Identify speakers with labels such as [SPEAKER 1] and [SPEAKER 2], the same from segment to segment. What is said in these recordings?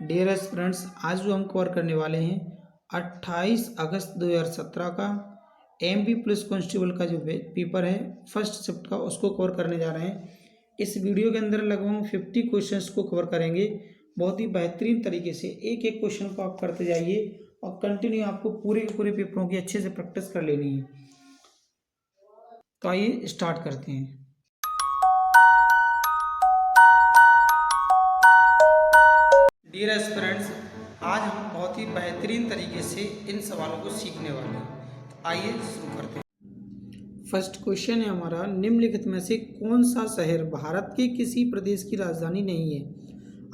[SPEAKER 1] Dear friends, आज जो हम कवर करने वाले हैं 28 अगस्त 2017 का एमपी पुलिस कांस्टेबल का जो पेपर है फर्स्ट शिफ्ट का, उसको कवर करने जा रहे हैं। इस वीडियो के अंदर लगभग 50 क्वेश्चंस को कवर करेंगे। बहुत ही बेहतरीन तरीके से एक एक क्वेश्चन को आप करते जाइए और कंटिन्यू आपको पूरे के पूरे पेपरों की अच्छे से प्रैक्टिस कर लेनी है। तो आइए स्टार्ट करते हैं। डियर एस्पिरेंट्स, आज हम बहुत ही बेहतरीन तरीके से इन सवालों को सीखने वाले हैं। तो आइए शुरू करते हैं। फर्स्ट क्वेश्चन है हमारा, निम्नलिखित में से कौन सा शहर भारत के किसी प्रदेश की राजधानी नहीं है?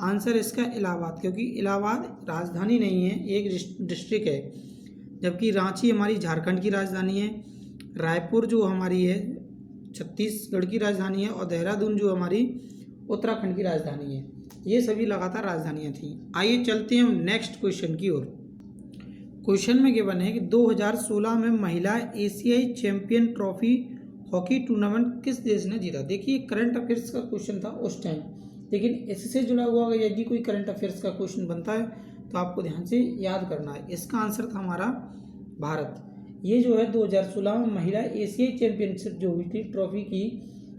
[SPEAKER 1] आंसर इसका इलाहाबाद, क्योंकि इलाहाबाद राजधानी नहीं है, एक डिस्ट्रिक्ट है। जबकि रांची हमारी झारखंड की राजधानी है, रायपुर जो हमारी है छत्तीसगढ़ की राजधानी है, और देहरादून जो हमारी उत्तराखंड की राजधानी है। ये सभी लगातार राजधानियां थी। आइए चलते हैं हम नेक्स्ट क्वेश्चन की ओर। क्वेश्चन में गिवन है कि 2016 में महिला एशियाई चैंपियन ट्रॉफी हॉकी टूर्नामेंट किस देश ने जीता? देखिए, करंट अफेयर्स का क्वेश्चन था उस टाइम, लेकिन इससे जुड़ा हुआ अगर यदि कोई करंट अफेयर्स का क्वेश्चन बनता है तो आपको ध्यान से याद करना है। इसका आंसर था हमारा भारत। ये जो है 2016 में महिला एशियाई चैंपियनशिप जो हुई थी ट्रॉफी की,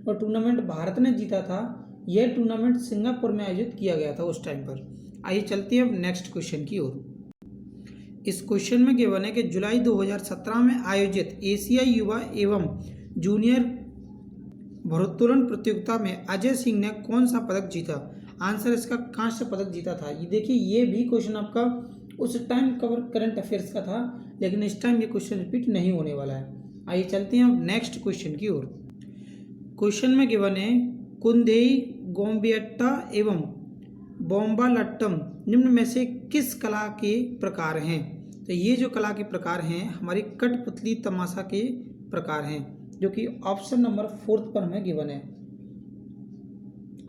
[SPEAKER 1] और टूर्नामेंट भारत ने जीता था। यह टूर्नामेंट सिंगापुर में आयोजित किया गया था उस टाइम पर। आइए चलते हैं अब नेक्स्ट क्वेश्चन की ओर। इस क्वेश्चन में गिवन है कि जुलाई 2017 में आयोजित एशियाई युवा एवं जूनियर भारोत्तोलन प्रतियोगिता में अजय सिंह ने कौन सा पदक जीता? आंसर इसका कांस्य पदक जीता था। ये देखिए, ये भी क्वेश्चन आपका उस टाइम कवर करंट अफेयर्स का था, लेकिन इस टाइम ये क्वेश्चन रिपीट नहीं होने वाला है। आइए चलते हैं अब नेक्स्ट क्वेश्चन की ओर। क्वेश्चन में गिवन है, कुंदेई गोम्बियट्टा एवं बोम्बालट्टम निम्न में से किस कला के प्रकार हैं? तो ये जो कला के प्रकार हैं हमारी कठपुतली तमाशा के प्रकार हैं, जो कि ऑप्शन नंबर 4 पर हमें गिवन है।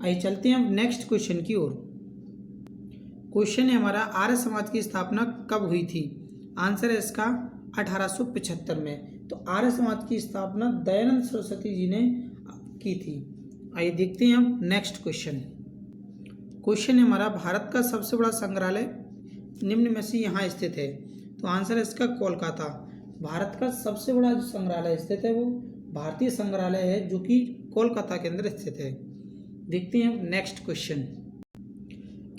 [SPEAKER 1] आइए चलते हैं अब नेक्स्ट क्वेश्चन की ओर। क्वेश्चन है हमारा, आर्य समाज की स्थापना कब हुई थी? आंसर है इसका 1875 में। तो आर्य समाज की स्थापना दयानंद सरस्वती जी ने की थी। आइए देखते हैं अब नेक्स्ट क्वेश्चन। क्वेश्चन है हमारा, भारत का सबसे बड़ा संग्रहालय निम्न में से यहाँ स्थित है? तो आंसर है इसका कोलकाता। भारत का सबसे बड़ा जो संग्रहालय स्थित है वो भारतीय संग्रहालय है, जो कि कोलकाता के अंदर स्थित है। देखते हैं अब नेक्स्ट क्वेश्चन।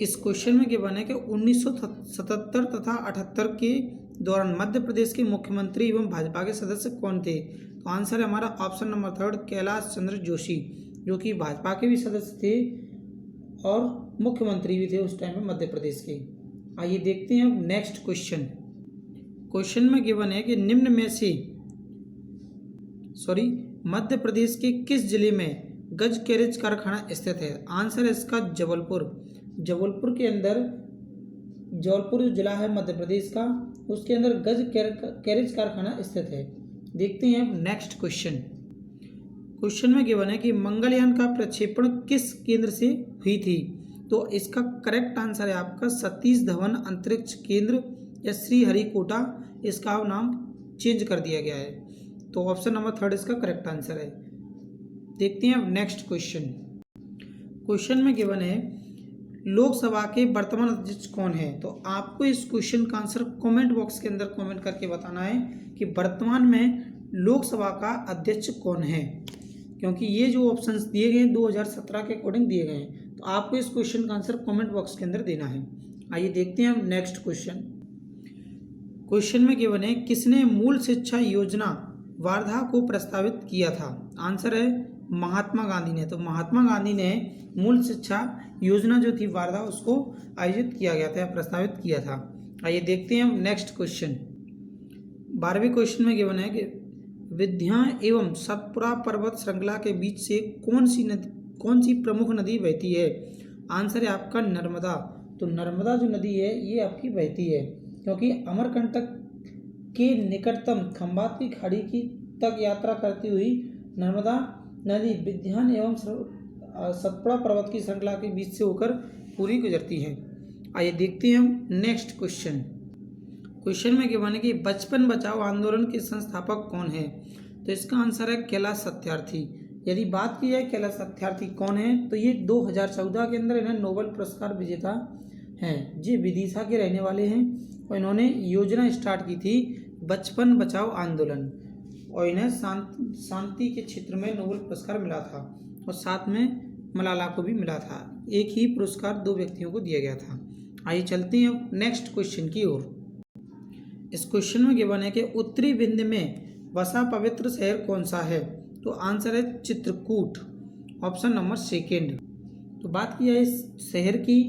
[SPEAKER 1] इस क्वेश्चन में गिवन है कि 1977 तथा 78 के दौरान मध्य प्रदेश के मुख्यमंत्री एवं भाजपा के सदस्य कौन थे? तो आंसर है हमारा ऑप्शन नंबर 3 कैलाश चंद्र जोशी, जो कि भाजपा के भी सदस्य थे और मुख्यमंत्री भी थे उस टाइम में मध्य प्रदेश के। आइए देखते हैं अब नेक्स्ट क्वेश्चन। क्वेश्चन में गिवन है कि निम्न में से मध्य प्रदेश के किस जिले में गज कैरेज कारखाना स्थित है? आंसर है इसका जबलपुर। जबलपुर के अंदर, जबलपुर जो जिला है मध्य प्रदेश का, उसके अंदर गज कैरेज कारखाना स्थित है। देखते हैं अब नेक्स्ट क्वेश्चन। क्वेश्चन में गिवन है कि मंगलयान का प्रक्षेपण किस केंद्र से हुई थी? तो इसका करेक्ट आंसर है आपका सतीश धवन अंतरिक्ष केंद्र या श्रीहरिकोटा, इसका नाम चेंज कर दिया गया है। तो ऑप्शन नंबर 3 इसका करेक्ट आंसर है। देखते हैं अब नेक्स्ट क्वेश्चन। क्वेश्चन में गिवन है, लोकसभा के वर्तमान अध्यक्ष कौन है? तो आपको इस क्वेश्चन का आंसर कमेंट बॉक्स के अंदर कमेंट करके बताना है कि वर्तमान में लोकसभा का अध्यक्ष कौन है, क्योंकि ये जो ऑप्शंस दिए गए हैं 2017 के अकॉर्डिंग दिए गए हैं। तो आपको इस क्वेश्चन का आंसर कमेंट बॉक्स के अंदर देना है। आइए देखते हैं हम नेक्स्ट क्वेश्चन। क्वेश्चन में गिवन है, किसने मूल शिक्षा योजना वार्धा को प्रस्तावित किया था? आंसर है महात्मा गांधी ने। तो महात्मा गांधी ने मूल शिक्षा योजना जो थी वार्धा, उसको आयोजित किया गया था, प्रस्तावित किया था। आइए देखते हैं हम नेक्स्ट क्वेश्चन। 12वें क्वेश्चन में गिवन है कि विंध्य एवं सतपुड़ा पर्वत श्रृंखला के बीच से कौन सी प्रमुख नदी बहती है? आंसर है आपका नर्मदा। तो नर्मदा जो नदी है ये आपकी बहती है, क्योंकि अमरकंटक के निकटतम खंबात की खाड़ी की तक यात्रा करती हुई नर्मदा नदी विंध्य एवं सतपुड़ा पर्वत की श्रृंखला के बीच से होकर पूरी गुजरती है। आइए देखते हैं हम नेक्स्ट क्वेश्चन। क्वेश्चन में गिवन है कि बचपन बचाओ आंदोलन के संस्थापक कौन है? तो इसका आंसर है कैलाश सत्यार्थी। यदि बात की जाए कैलाश सत्यार्थी कौन है, तो ये 2014 के अंदर इन्हें नोबेल पुरस्कार विजेता हैं। ये विदिशा के रहने वाले हैं और इन्होंने योजना स्टार्ट की थी बचपन बचाओ आंदोलन, और इन्हें शांति के क्षेत्र में नोबेल पुरस्कार मिला था और साथ में मलाला को भी मिला था। एक ही पुरस्कार 2 व्यक्तियों को दिया गया था। आइए चलते हैं अब नेक्स्ट क्वेश्चन की ओर। इस क्वेश्चन में गिवन है कि उत्तरी विंध्य में बसा पवित्र शहर कौन सा है? तो आंसर है चित्रकूट, ऑप्शन नंबर 2। तो बात की जाए इस शहर की,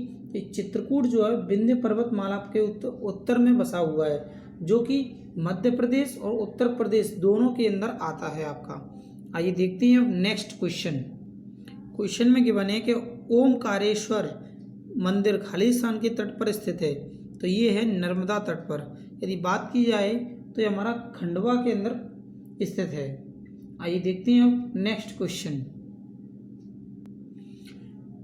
[SPEAKER 1] चित्रकूट जो है विंध्य पर्वतमाला के उत्तर में बसा हुआ है, जो कि मध्य प्रदेश और उत्तर प्रदेश दोनों के अंदर आता है आपका। आइए देखते हैं अब नेक्स्ट क्वेश्चन। क्वेश्चन में गिवन है कि ओमकारेश्वर मंदिर खालिस्तान के तट पर स्थित है, तो ये है नर्मदा तट पर। यदि बात की जाए तो ये हमारा खंडवा के अंदर स्थित है। आइए देखते हैं अब नेक्स्ट क्वेश्चन।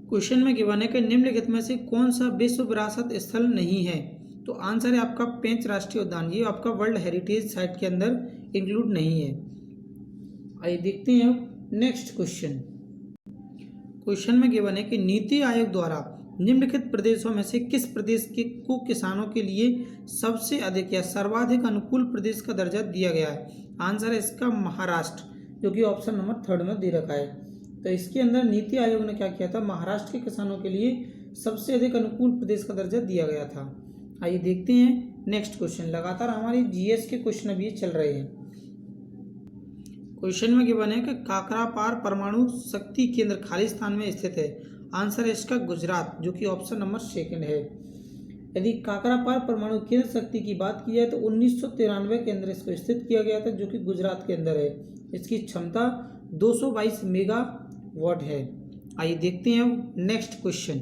[SPEAKER 1] क्वेश्चन में गिवन है कि निम्नलिखित में से कौन सा विश्व विरासत स्थल नहीं है? तो आंसर है आपका पेंच राष्ट्रीय उद्यान, ये आपका वर्ल्ड हेरिटेज साइट के अंदर इंक्लूड नहीं है। आइए देखते हैं अब नेक्स्ट क्वेश्चन। क्वेश्चन में गिवन है कि नीति आयोग द्वारा निम्नलिखित प्रदेशों में से किस प्रदेश के को किसानों के लिए सबसे अधिक या सर्वाधिक अनुकूल प्रदेश का दर्जा दिया गया है? आंसर है इसका महाराष्ट्र, जो कि ऑप्शन नंबर 3 में दे रखा है। तो इसके अंदर नीति आयोग ने क्या किया था, महाराष्ट्र के किसानों के लिए सबसे अधिक अनुकूल प्रदेश का दर्जा दिया गया था। आइए देखते हैं नेक्स्ट क्वेश्चन। लगातार हमारी जीएस के क्वेश्चन अभी चल रहे हैं। क्वेश्चन में गिवन है कि काकरापार परमाणु शक्ति केंद्र खालिस्तान में स्थित है। आंसर है इसका गुजरात, जो कि ऑप्शन नंबर 2 है। यदि काकरापार परमाणु केंद्र शक्ति की बात की जाए तो 1993 के अंदर इसको स्थित किया गया था, जो कि गुजरात के अंदर है। इसकी क्षमता 222 मेगावाट है। आइए देखते हैं अब नेक्स्ट क्वेश्चन।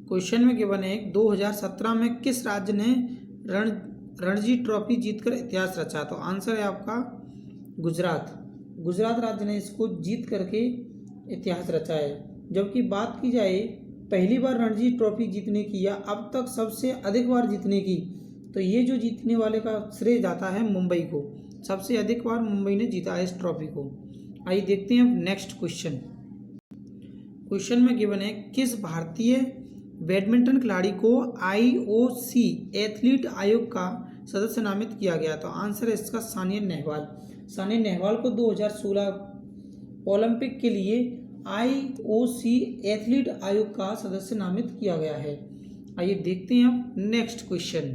[SPEAKER 1] क्वेश्चन में गिवन है 2017 में किस राज्य ने रणजी ट्रॉफी जीतकर इतिहास रचा? तो आंसर है आपका गुजरात। गुजरात राज्य ने इसको जीत करके इतिहास रचा है। जबकि बात की जाए पहली बार रणजी ट्रॉफी जीतने की या अब तक सबसे अधिक बार जीतने की, तो ये जो जीतने वाले का श्रेय जाता है मुंबई को। सबसे अधिक बार मुंबई ने जीता है इस ट्रॉफी को। आइए देखते हैं नेक्स्ट क्वेश्चन। क्वेश्चन में गिवन है किस भारतीय बैडमिंटन खिलाड़ी को IOC एथलीट आयोग का सदस्य नामित किया गया? तो आंसर है इसका सानिया नेहवाल। सानिया नेहवाल को 2016 ओलंपिक के लिए IOC एथलीट आयोग का सदस्य नामित किया गया है। आइए देखते हैं अब नेक्स्ट क्वेश्चन।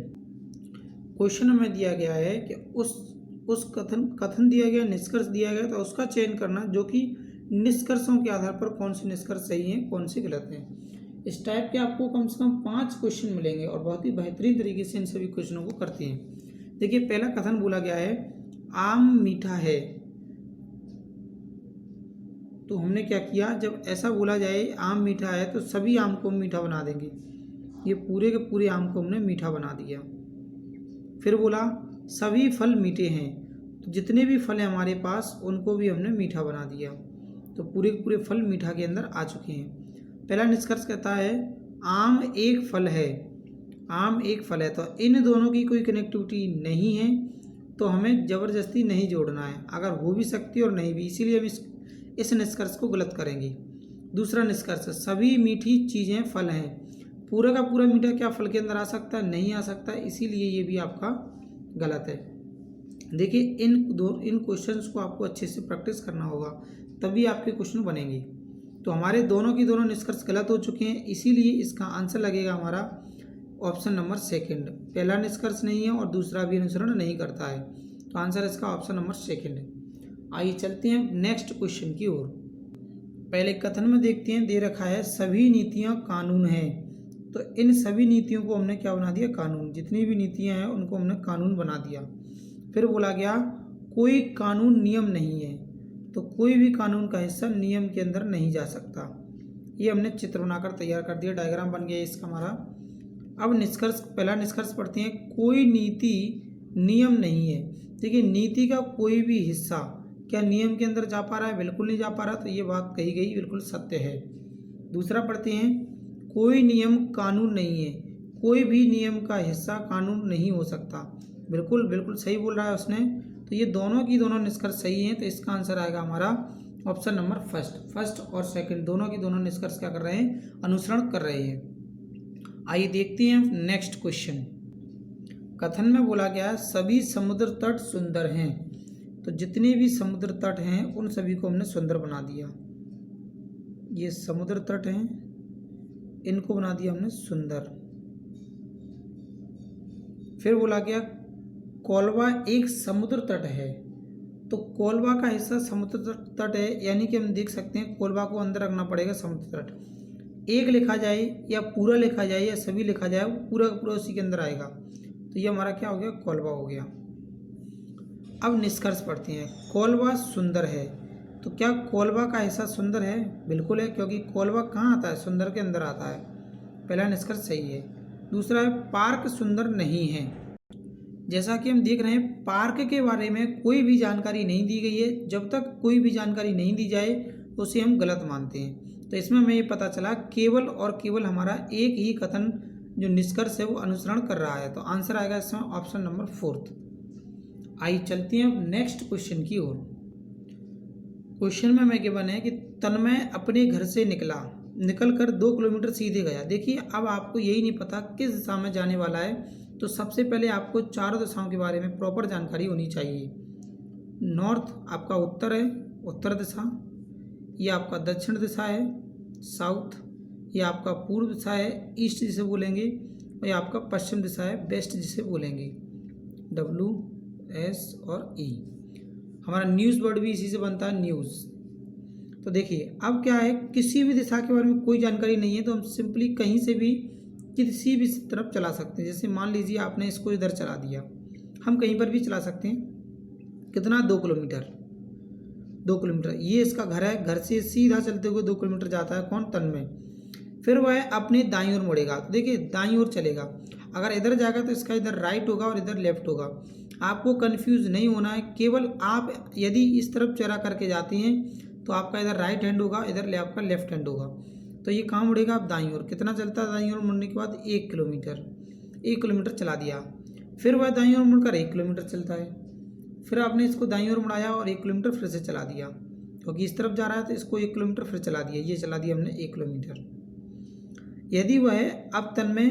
[SPEAKER 1] क्वेश्चन में दिया गया है कि उस कथन दिया गया, निष्कर्ष दिया गया, तो उसका चयन करना जो कि निष्कर्षों के आधार पर कौन से निष्कर्ष सही हैं, कौन से गलत हैं। इस टाइप के आपको कम से कम 5 क्वेश्चन मिलेंगे और बहुत ही बेहतरीन तरीके से इन सभी क्वेश्चनों को करते हैं। देखिए पहला कथन बोला गया है आम मीठा है, तो हमने क्या किया, जब ऐसा बोला जाए आम मीठा है तो सभी आम को मीठा बना देंगे। ये पूरे के पूरे आम को हमने मीठा बना दिया। फिर बोला सभी फल मीठे हैं, तो जितने भी फल हैं हमारे पास उनको भी हमने मीठा बना दिया। तो पूरे के पूरे फल मीठा के अंदर आ चुके हैं। पहला निष्कर्ष कहता है आम एक फल है, आम एक फल है, तो इन दोनों की कोई कनेक्टिविटी नहीं है, तो हमें ज़बरदस्ती नहीं जोड़ना है। अगर हो भी सकती और नहीं भी, इसीलिए हम इस निष्कर्ष को गलत करेंगे। दूसरा निष्कर्ष सभी मीठी चीज़ें फल हैं, पूरा का पूरा मीठा क्या फल के अंदर आ सकता है? नहीं आ सकता, इसीलिए ये भी आपका गलत है। देखिए इन क्वेश्चंस को आपको अच्छे से प्रैक्टिस करना होगा, तभी आपके क्वेश्चन बनेंगे। तो हमारे दोनों की दोनों निष्कर्ष गलत हो चुके हैं, इसीलिए इसका आंसर लगेगा हमारा ऑप्शन नंबर 2। पहला निष्कर्ष नहीं है और दूसरा भी अनुसरण नहीं करता है, तो आंसर इसका ऑप्शन नंबर 2 है। आइए चलते हैं नेक्स्ट क्वेश्चन की ओर। पहले कथन में देखते हैं, दे रखा है सभी नीतियां कानून हैं, तो इन सभी नीतियों को हमने क्या बना दिया? कानून। जितनी भी नीतियां हैं उनको हमने कानून बना दिया। फिर बोला गया कोई कानून नियम नहीं है, तो कोई भी कानून का हिस्सा नियम के अंदर नहीं जा सकता। ये हमने चित्र बनाकर तैयार कर दिया, डायग्राम बन गया इसका हमारा। अब निष्कर्ष, पहला निष्कर्ष पढ़ते हैं, कोई नीति नियम नहीं है। देखिए नीति का कोई भी हिस्सा क्या नियम के अंदर जा पा रहा है? बिल्कुल नहीं जा पा रहा, तो ये बात कही गई बिल्कुल सत्य है। दूसरा पढ़ते हैं, कोई नियम कानून नहीं है, कोई भी नियम का हिस्सा कानून नहीं हो सकता। बिल्कुल बिल्कुल सही बोल रहा है उसने। तो ये दोनों की दोनों निष्कर्ष सही हैं, तो इसका आंसर आएगा हमारा ऑप्शन नंबर फर्स्ट और सेकंड। दोनों की दोनों निष्कर्ष क्या कर रहे हैं? अनुसरण कर रहे हैं। आइए देखते हैं नेक्स्ट क्वेश्चन। कथन में बोला गया है सभी समुद्र तट सुंदर हैं, तो जितने भी समुद्र तट हैं उन सभी को हमने सुंदर बना दिया। ये समुद्र तट हैं, इनको बना दिया हमने सुंदर। फिर बोला गया कोलवा एक समुद्र तट है, तो कोलवा का हिस्सा समुद्र तट है, यानी कि हम देख सकते हैं कोलवा को अंदर रखना पड़ेगा समुद्र तट। एक लिखा जाए या पूरा लिखा जाए या सभी लिखा जाए, वो पूरा का पूरा उसी के अंदर आएगा। तो ये हमारा क्या हो गया, कोलवा हो गया। अब निष्कर्ष पढ़ते हैं। कोलवा सुंदर है, तो क्या कोलवा का हिस्सा सुंदर है? बिल्कुल है, क्योंकि कोलवा कहाँ आता है, सुंदर के अंदर आता है। पहला निष्कर्ष सही है। दूसरा है पार्क सुंदर नहीं है। जैसा कि हम देख रहे हैं पार्क के बारे में कोई भी जानकारी नहीं दी गई है। जब तक कोई भी जानकारी नहीं दी जाए उसे हम गलत मानते हैं। तो इसमें हमें ये पता चला केवल और केवल हमारा एक ही कथन जो निष्कर्ष है वो अनुसरण कर रहा है। तो आंसर आएगा इसमें ऑप्शन नंबर 4। आइए चलते हैं अब नेक्स्ट क्वेश्चन की ओर। क्वेश्चन में हमें गिवन है कि तन्मय अपने घर से निकलकर 2 किलोमीटर सीधे गया। देखिए अब आपको यही नहीं पता किस दिशा में जाने वाला है, तो सबसे पहले आपको चारों दिशाओं के बारे में प्रॉपर जानकारी होनी चाहिए। नॉर्थ आपका उत्तर है, उत्तर दिशा। ये आपका दक्षिण दिशा है, साउथ। ये आपका पूर्व दिशा है, ईस्ट जिसे बोलेंगे। और ये आपका पश्चिम दिशा है, वेस्ट जिसे बोलेंगे। WS और E। हमारा न्यूज़ वर्ड भी इसी से बनता है, न्यूज़। तो देखिए अब क्या है, किसी भी दिशा के बारे में कोई जानकारी नहीं है तो हम सिंपली कहीं से भी किसी भी तरफ चला सकते हैं। जैसे मान लीजिए आपने इसको इधर चला दिया, हम कहीं पर भी चला सकते हैं। कितना, 2 किलोमीटर। 2 किलोमीटर ये इसका घर है, घर से सीधा चलते हुए 2 किलोमीटर जाता है कौन, तन्मय। फिर वह अपने दाईं ओर मुड़ेगा, तो देखिए दाईं ओर चलेगा। अगर इधर जाएगा तो इसका इधर राइट होगा और इधर लेफ्ट होगा। आपको कंफ्यूज नहीं होना है, केवल आप यदि इस तरफ चला करके जाते हैं तो आपका इधर राइट हैंड होगा, इधर आपका लेफ्ट हैंड होगा। तो ये कहाँ मुड़ेगा, आप दाईं ओर। कितना चलता है दाईं ओर मुड़ने के बाद, 1 किलोमीटर। 1 किलोमीटर चला दिया। फिर वह दाईं ओर मुड़कर 1 किलोमीटर चलता है। फिर आपने इसको दाईं ओर मुड़ाया और 1 किलोमीटर फिर से चला दिया, क्योंकि इस तरफ जा रहा है तो इसको 1 किलोमीटर फिर चला दिया। ये चला दिया हमने 1 किलोमीटर। यदि वह अब तन्मय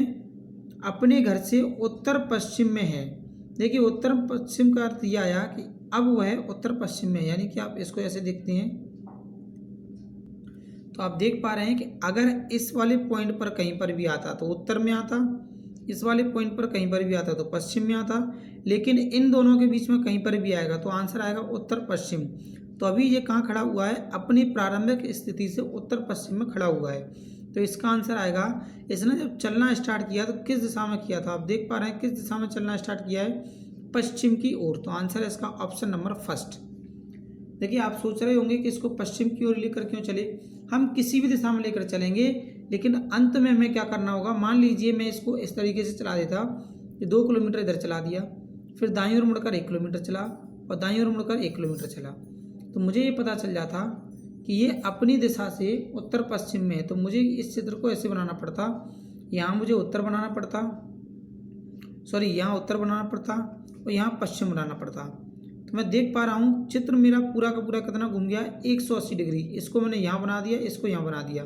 [SPEAKER 1] अपने घर से उत्तर पश्चिम में है, देखिए उत्तर पश्चिम का अर्थ यह आया कि अब वह उत्तर पश्चिम में है, यानी कि आप इसको ऐसे देखते हैं तो आप देख पा रहे हैं कि अगर इस वाले पॉइंट पर कहीं पर भी आता तो उत्तर में आता, इस वाले पॉइंट पर कहीं पर भी आता तो पश्चिम में आता, लेकिन इन दोनों के बीच में कहीं पर भी आएगा तो आंसर आएगा उत्तर पश्चिम। तो अभी ये कहाँ खड़ा हुआ है, अपनी प्रारंभिक स्थिति से उत्तर पश्चिम में खड़ा हुआ है। तो इसका आंसर आएगा, इसने जब चलना स्टार्ट किया तो किस दिशा में किया था, आप देख पा रहे हैं किस दिशा में चलना स्टार्ट किया है, पश्चिम की ओर। तो आंसर है इसका ऑप्शन नंबर 1। देखिए आप सोच रहे होंगे कि इसको पश्चिम की ओर लेकर क्यों चले। हम किसी भी दिशा में लेकर चलेंगे, लेकिन अंत में हमें क्या करना होगा। मान लीजिए मैं इसको इस तरीके से चला देता कि 2 किलोमीटर इधर चला दिया, फिर दाईं ओर मुड़कर 1 किलोमीटर चला और दाईं ओर मुड़कर 1 किलोमीटर चला, तो मुझे ये पता चल जाता कि ये अपनी दिशा से उत्तर पश्चिम में है। तो मुझे इस चित्र को ऐसे बनाना पड़ता, यहाँ मुझे उत्तर बनाना पड़ता, यहाँ उत्तर बनाना पड़ता और यहाँ पश्चिम बनाना पड़ता। तो मैं देख पा रहा हूँ चित्र मेरा पूरा का पूरा कितना घूम गया, 180 डिग्री। इसको मैंने यहाँ बना दिया, इसको यहाँ बना दिया।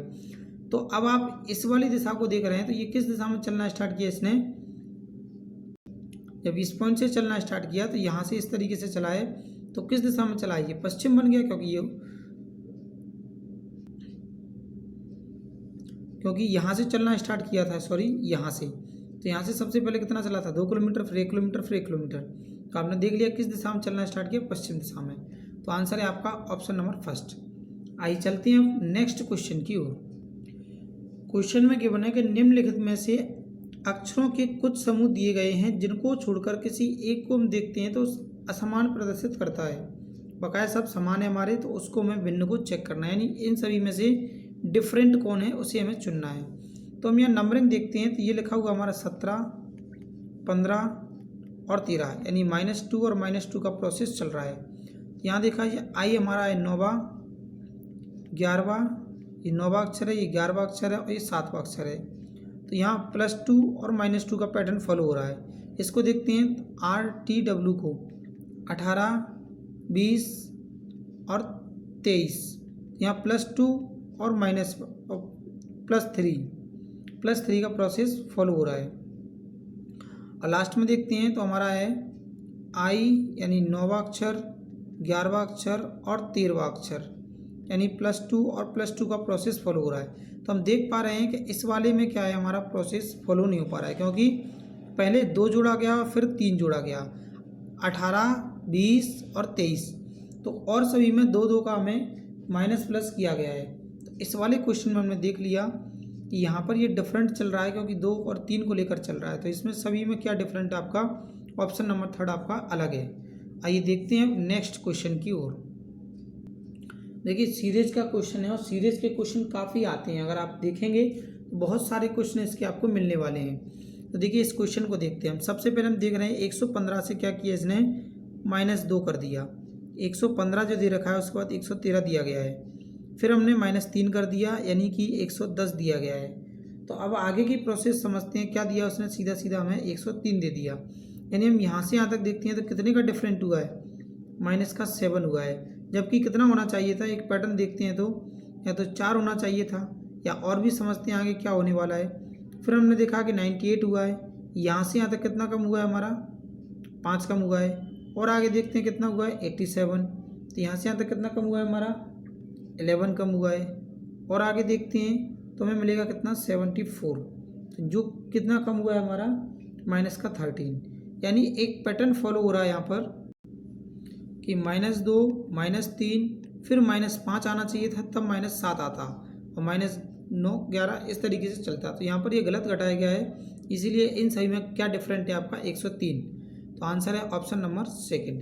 [SPEAKER 1] तो अब आप इस वाली दिशा को देख रहे हैं, तो ये किस दिशा में चलना स्टार्ट किया इसने, जब इस पॉइंट से चलना स्टार्ट किया तो यहाँ से इस तरीके से चला है, तो किस दिशा में चला है, ये पश्चिम बन गया, क्योंकि यहाँ से चलना स्टार्ट किया था, यहाँ से। तो यहाँ से सबसे पहले कितना चला था, 2 किलोमीटर, फिर 1 किलोमीटर, फिर 1 किलोमीटर। तो आपने देख लिया किस दिशा में चलना स्टार्ट किया, पश्चिम दिशा में। तो आंसर है आपका ऑप्शन नंबर 1। आइए चलते हैं अब नेक्स्ट क्वेश्चन की ओर। क्वेश्चन में गिवन है कि निम्नलिखित में से अक्षरों के कुछ समूह दिए गए हैं जिनको छोड़कर किसी एक को हम देखते हैं तो असमान प्रदर्शित करता है। बकाया सब समान है हमारे, तो उसको हमें भिन्न को चेक करना है, यानी इन सभी में से डिफरेंट कौन है उसे हमें चुनना है। तो हम यहाँ नंबरिंग देखते हैं, तो ये लिखा हुआ हमारा 17, 15 और 13, यानी -2 और -2 का प्रोसेस चल रहा है। यहाँ देखा ये आई हमारा है 9वां, 11वां, ये 9वां अक्षर है, ये 11वां अक्षर है और ये 7वां अक्षर है। तो यहाँ +2 और -2 का पैटर्न फॉलो हो रहा है। इसको देखते हैं RTW को 18, 20 और 23, यहाँ +2 और +3, +3 का प्रोसेस फॉलो हो रहा है। और लास्ट में देखते हैं तो हमारा है आई यानी 9वां अक्षर, 11वां अक्षर और 13वां अक्षर, यानी +2 और +2 का प्रोसेस फॉलो हो रहा है। तो हम देख पा रहे हैं कि इस वाले में क्या है, हमारा प्रोसेस फॉलो नहीं हो पा रहा है, क्योंकि पहले 2 जोड़ा गया फिर 3 जोड़ा गया, 18, 20 और 23, तो और सभी में 2-2 का हमें माइनस प्लस किया गया है। तो इस वाले क्वेश्चन में हमने देख लिया कि यहाँ पर ये डिफरेंट चल रहा है, क्योंकि 2 और 3 को लेकर चल रहा है। तो इसमें सभी में क्या डिफरेंट है आपका, ऑप्शन नंबर 3 आपका अलग है। आइए देखते हैं नेक्स्ट क्वेश्चन की ओर। देखिए सीरीज का क्वेश्चन है और सीरीज के क्वेश्चन काफ़ी आते हैं, अगर आप देखेंगे तो बहुत सारे क्वेश्चन इसके आपको मिलने वाले हैं। तो देखिए इस क्वेश्चन को देखते हैं हम। सबसे पहले हम देख रहे हैं 115 से क्या किया इसने, -2 कर दिया। 115 जो दे रखा है उसके बाद 113 दिया गया है, फिर हमने -3 कर दिया, यानी कि 110 दिया गया है। तो अब आगे की प्रोसेस समझते हैं, क्या दिया उसने, सीधा सीधा हमें 103 दे दिया। यानी हम यहाँ से यहाँ तक देखते हैं तो कितने का डिफरेंट हुआ है, -7 हुआ है, जबकि कितना होना चाहिए था। एक पैटर्न देखते हैं तो या तो 4 होना चाहिए था, या और भी समझते हैं आगे क्या होने वाला है। फिर हमने देखा कि 98 हुआ है, यहाँ से यहाँ तक कितना कम हुआ है हमारा, 5 कम हुआ है। और आगे देखते हैं कितना हुआ है, 87, तो यहाँ से यहाँ तक कितना कम हुआ है हमारा, 11 कम हुआ है। और आगे देखते हैं तो हमें मिलेगा कितना, 74, तो जो कितना कम हुआ है हमारा, -13। यानी एक पैटर्न फॉलो हो रहा है यहाँ पर कि -2, -3, फिर -5 आना चाहिए था, तब -7 आता, और -9, 11 इस तरीके से चलता। तो यहाँ पर ये गलत घटाया गया है, इसीलिए इन सभी में क्या डिफरेंट है आपका, 103। तो आंसर है ऑप्शन नंबर 2।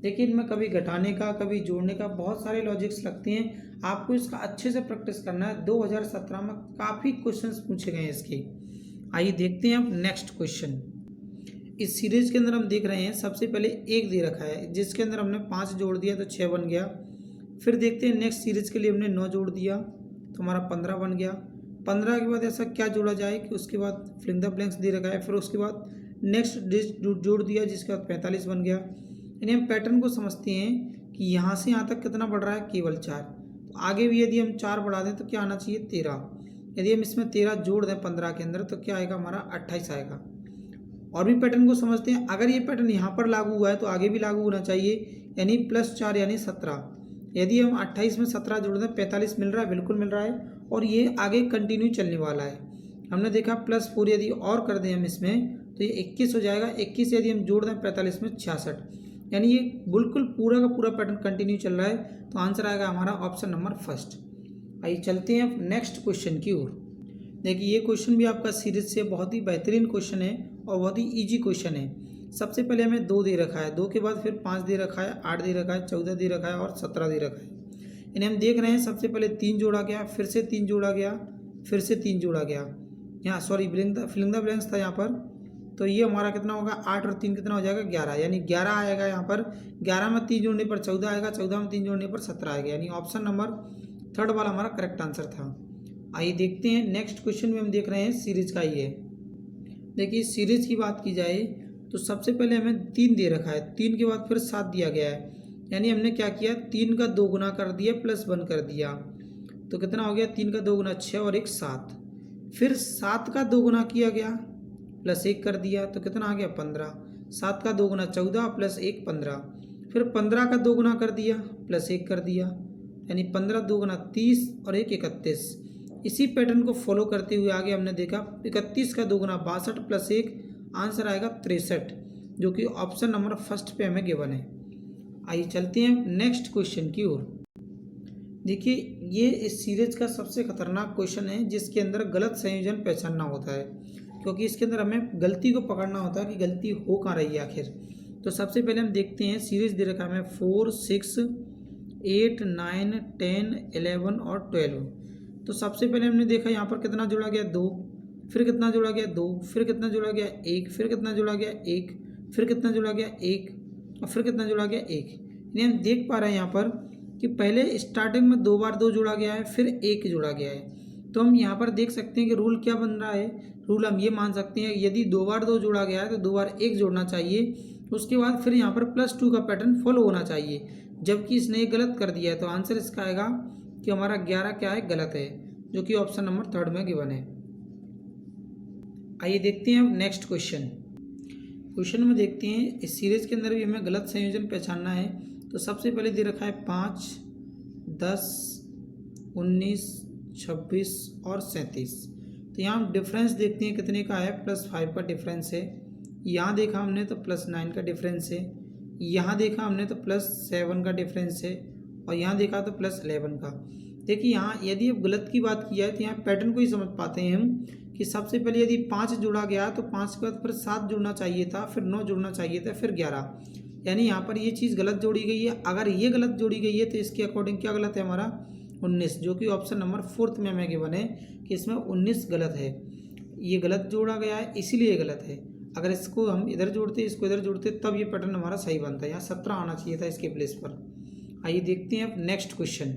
[SPEAKER 1] देखिए इनमें कभी घटाने का, कभी जोड़ने का बहुत सारे लॉजिक्स लगते हैं, आपको इसका अच्छे से प्रैक्टिस करना है। 2017 में काफ़ी क्वेश्चंस पूछे गए हैं इसके। आइए देखते हैं अब नेक्स्ट क्वेश्चन। इस सीरीज के अंदर हम देख रहे हैं सबसे पहले 1 दे रखा है, जिसके अंदर हमने 5 जोड़ दिया तो 6 बन गया। फिर देखते हैं नेक्स्ट सीरीज के लिए हमने 9 जोड़ दिया तो हमारा 15 बन गया। 15 के बाद ऐसा क्या जोड़ा जाए कि उसके बाद फिल द ब्लैंक्स दे रखा है, फिर उसके बाद नेक्स्ट डिजिट जोड़ दिया जिसके बाद 45 बन गया। यानी हम पैटर्न को समझते हैं कि यहाँ से यहाँ तक कितना बढ़ रहा है, केवल 4। तो आगे भी यदि हम 4 बढ़ा दें तो क्या आना चाहिए, 13। यदि हम इसमें 13 जोड़ दें 15 के अंदर तो क्या आएगा हमारा, 28 आएगा। और भी पैटर्न को समझते हैं, अगर ये पैटर्न यहाँ पर लागू हुआ है तो आगे भी लागू होना चाहिए, यानी +4 यानी 17। यदि हम 28 में 17 जोड़ दें 45 मिल रहा है, बिल्कुल मिल रहा है, और ये आगे कंटिन्यू चलने वाला है। हमने देखा +4 यदि और कर दें हम इसमें तो ये 21 हो जाएगा। 21 यदि हम जोड़ दें 45 में 66, यानी ये बिल्कुल पूरा का पूरा पैटर्न कंटिन्यू चल रहा है। तो आंसर आएगा हमारा ऑप्शन नंबर 1। आइए चलते हैं अब नेक्स्ट क्वेश्चन की ओर। देखिए ये क्वेश्चन भी आपका सीरीज से बहुत ही बेहतरीन क्वेश्चन है और बहुत ही इजी क्वेश्चन है। सबसे पहले हमें 2 दे रखा है, 2 के बाद फिर 5 दे रखा है, 8 दे रखा है, 14 दे रखा है और 17 दे रखा है। यानी हम देख रहे हैं सबसे पहले 3 जोड़ा गया, फिर से 3 जोड़ा गया, फिर से 3 जोड़ा गया। यहाँ सॉरी फिलिंग द ब्लैंक्स था यहाँ पर, तो ये हमारा कितना होगा, 8 और 3 कितना हो जाएगा, 11। यानी 11 आएगा यहाँ पर, 11 में 3 जोड़ने पर 14 आएगा, 14 में 3 जोड़ने पर 17 आएगा। यानी ऑप्शन नंबर 3 वाला हमारा करेक्ट आंसर था। आइए देखते हैं नेक्स्ट क्वेश्चन में हम देख रहे हैं सीरीज का ही है। देखिए सीरीज की बात की जाए तो सबसे पहले हमें 3 दे रखा है, 3 के बाद फिर 7 दिया गया है। यानी हमने क्या किया, 3 का 2 गुना कर दिया प्लस 1 कर दिया, तो कितना हो गया, 3 का 2 गुना 6 और 1 7। फिर 7 का 2 गुना किया गया प्लस 1 कर दिया, तो कितना आ गया 15। 7 का 2 गुना 14 प्लस 1 15। फिर 15 का 2 गुना कर दिया प्लस 1 कर दिया, यानी 15 2 गुना 30 और 1 31। इसी पैटर्न को फॉलो करते हुए आगे हमने देखा 31 का 2 गुना 62 प्लस 1, आंसर आएगा 63, जो कि ऑप्शन नंबर 1 पे हमें गिवन है। आइए चलते हैं नेक्स्ट क्वेश्चन की ओर। देखिए ये इस सीरीज का सबसे खतरनाक क्वेश्चन है, जिसके अंदर गलत संयोजन पहचानना होता है, क्योंकि इसके अंदर हमें गलती को पकड़ना होता है कि गलती हो कहाँ रही है आखिर। तो सबसे पहले हम देखते हैं, सीरीज दे रखा है हमें 4 6 8 9 10 11 और 12। तो सबसे पहले हमने देखा यहाँ पर कितना जोड़ा गया, 2, फिर कितना जोड़ा गया 2, फिर कितना जोड़ा गया 1, फिर कितना जोड़ा गया 1, फिर कितना जोड़ा गया 1 और फिर कितना जोड़ा गया 1। यानी हम देख पा रहे हैं यहाँ पर कि पहले स्टार्टिंग में 2 बार 2 जोड़ा गया है, फिर 1 जोड़ा गया है। तो हम यहाँ पर देख सकते हैं कि रूल क्या बन रहा है। रूल हम ये मान सकते हैं यदि 2 बार 2 जोड़ा गया है तो 2 बार 1 जोड़ना चाहिए, उसके बाद फिर यहाँ पर +2 का पैटर्न फॉलो होना चाहिए, जबकि इसने ये गलत कर दिया है। तो आंसर इसका आएगा कि हमारा 11 क्या है, गलत है, जो कि ऑप्शन नंबर 3 में गिवन है। आइए देखते हैं अब नेक्स्ट क्वेश्चन में देखते हैं इस सीरीज के अंदर भी हमें गलत संयोजन पहचानना है। तो सबसे पहले दे रखा है 5, 10, 19, 26 और 37। तो यहाँ हम डिफरेंस देखते हैं कितने का है, +5 का डिफरेंस है। यहाँ देखा हमने तो +9 का डिफरेंस है। यहाँ देखा हमने तो +7 का डिफरेंस है। और यहाँ देखा तो +11 का। देखिए यहाँ यदि अब गलत की बात की जाए तो यहाँ पैटर्न को ही समझ पाते हैं हम कि सबसे पहले यदि 5 जोड़ा गया तो 5 के बाद फिर 7 जुड़ना चाहिए था, फिर 9 जुड़ना चाहिए था, फिर 11। यानी यहाँ पर ये चीज़ गलत जोड़ी गई है। अगर ये गलत जोड़ी गई है तो इसके अकॉर्डिंग क्या गलत है हमारा 19, जो कि ऑप्शन नंबर 4 में हमें गिवन है कि इसमें 19 गलत है। ये गलत जोड़ा गया है इसीलिए गलत है। अगर इसको हम इधर जोड़ते इसको इधर जोड़ते तब ये पैटर्न हमारा सही बनता है। यहाँ 17 आना चाहिए था इसके प्लेस पर। आइए देखते हैं अब नेक्स्ट क्वेश्चन।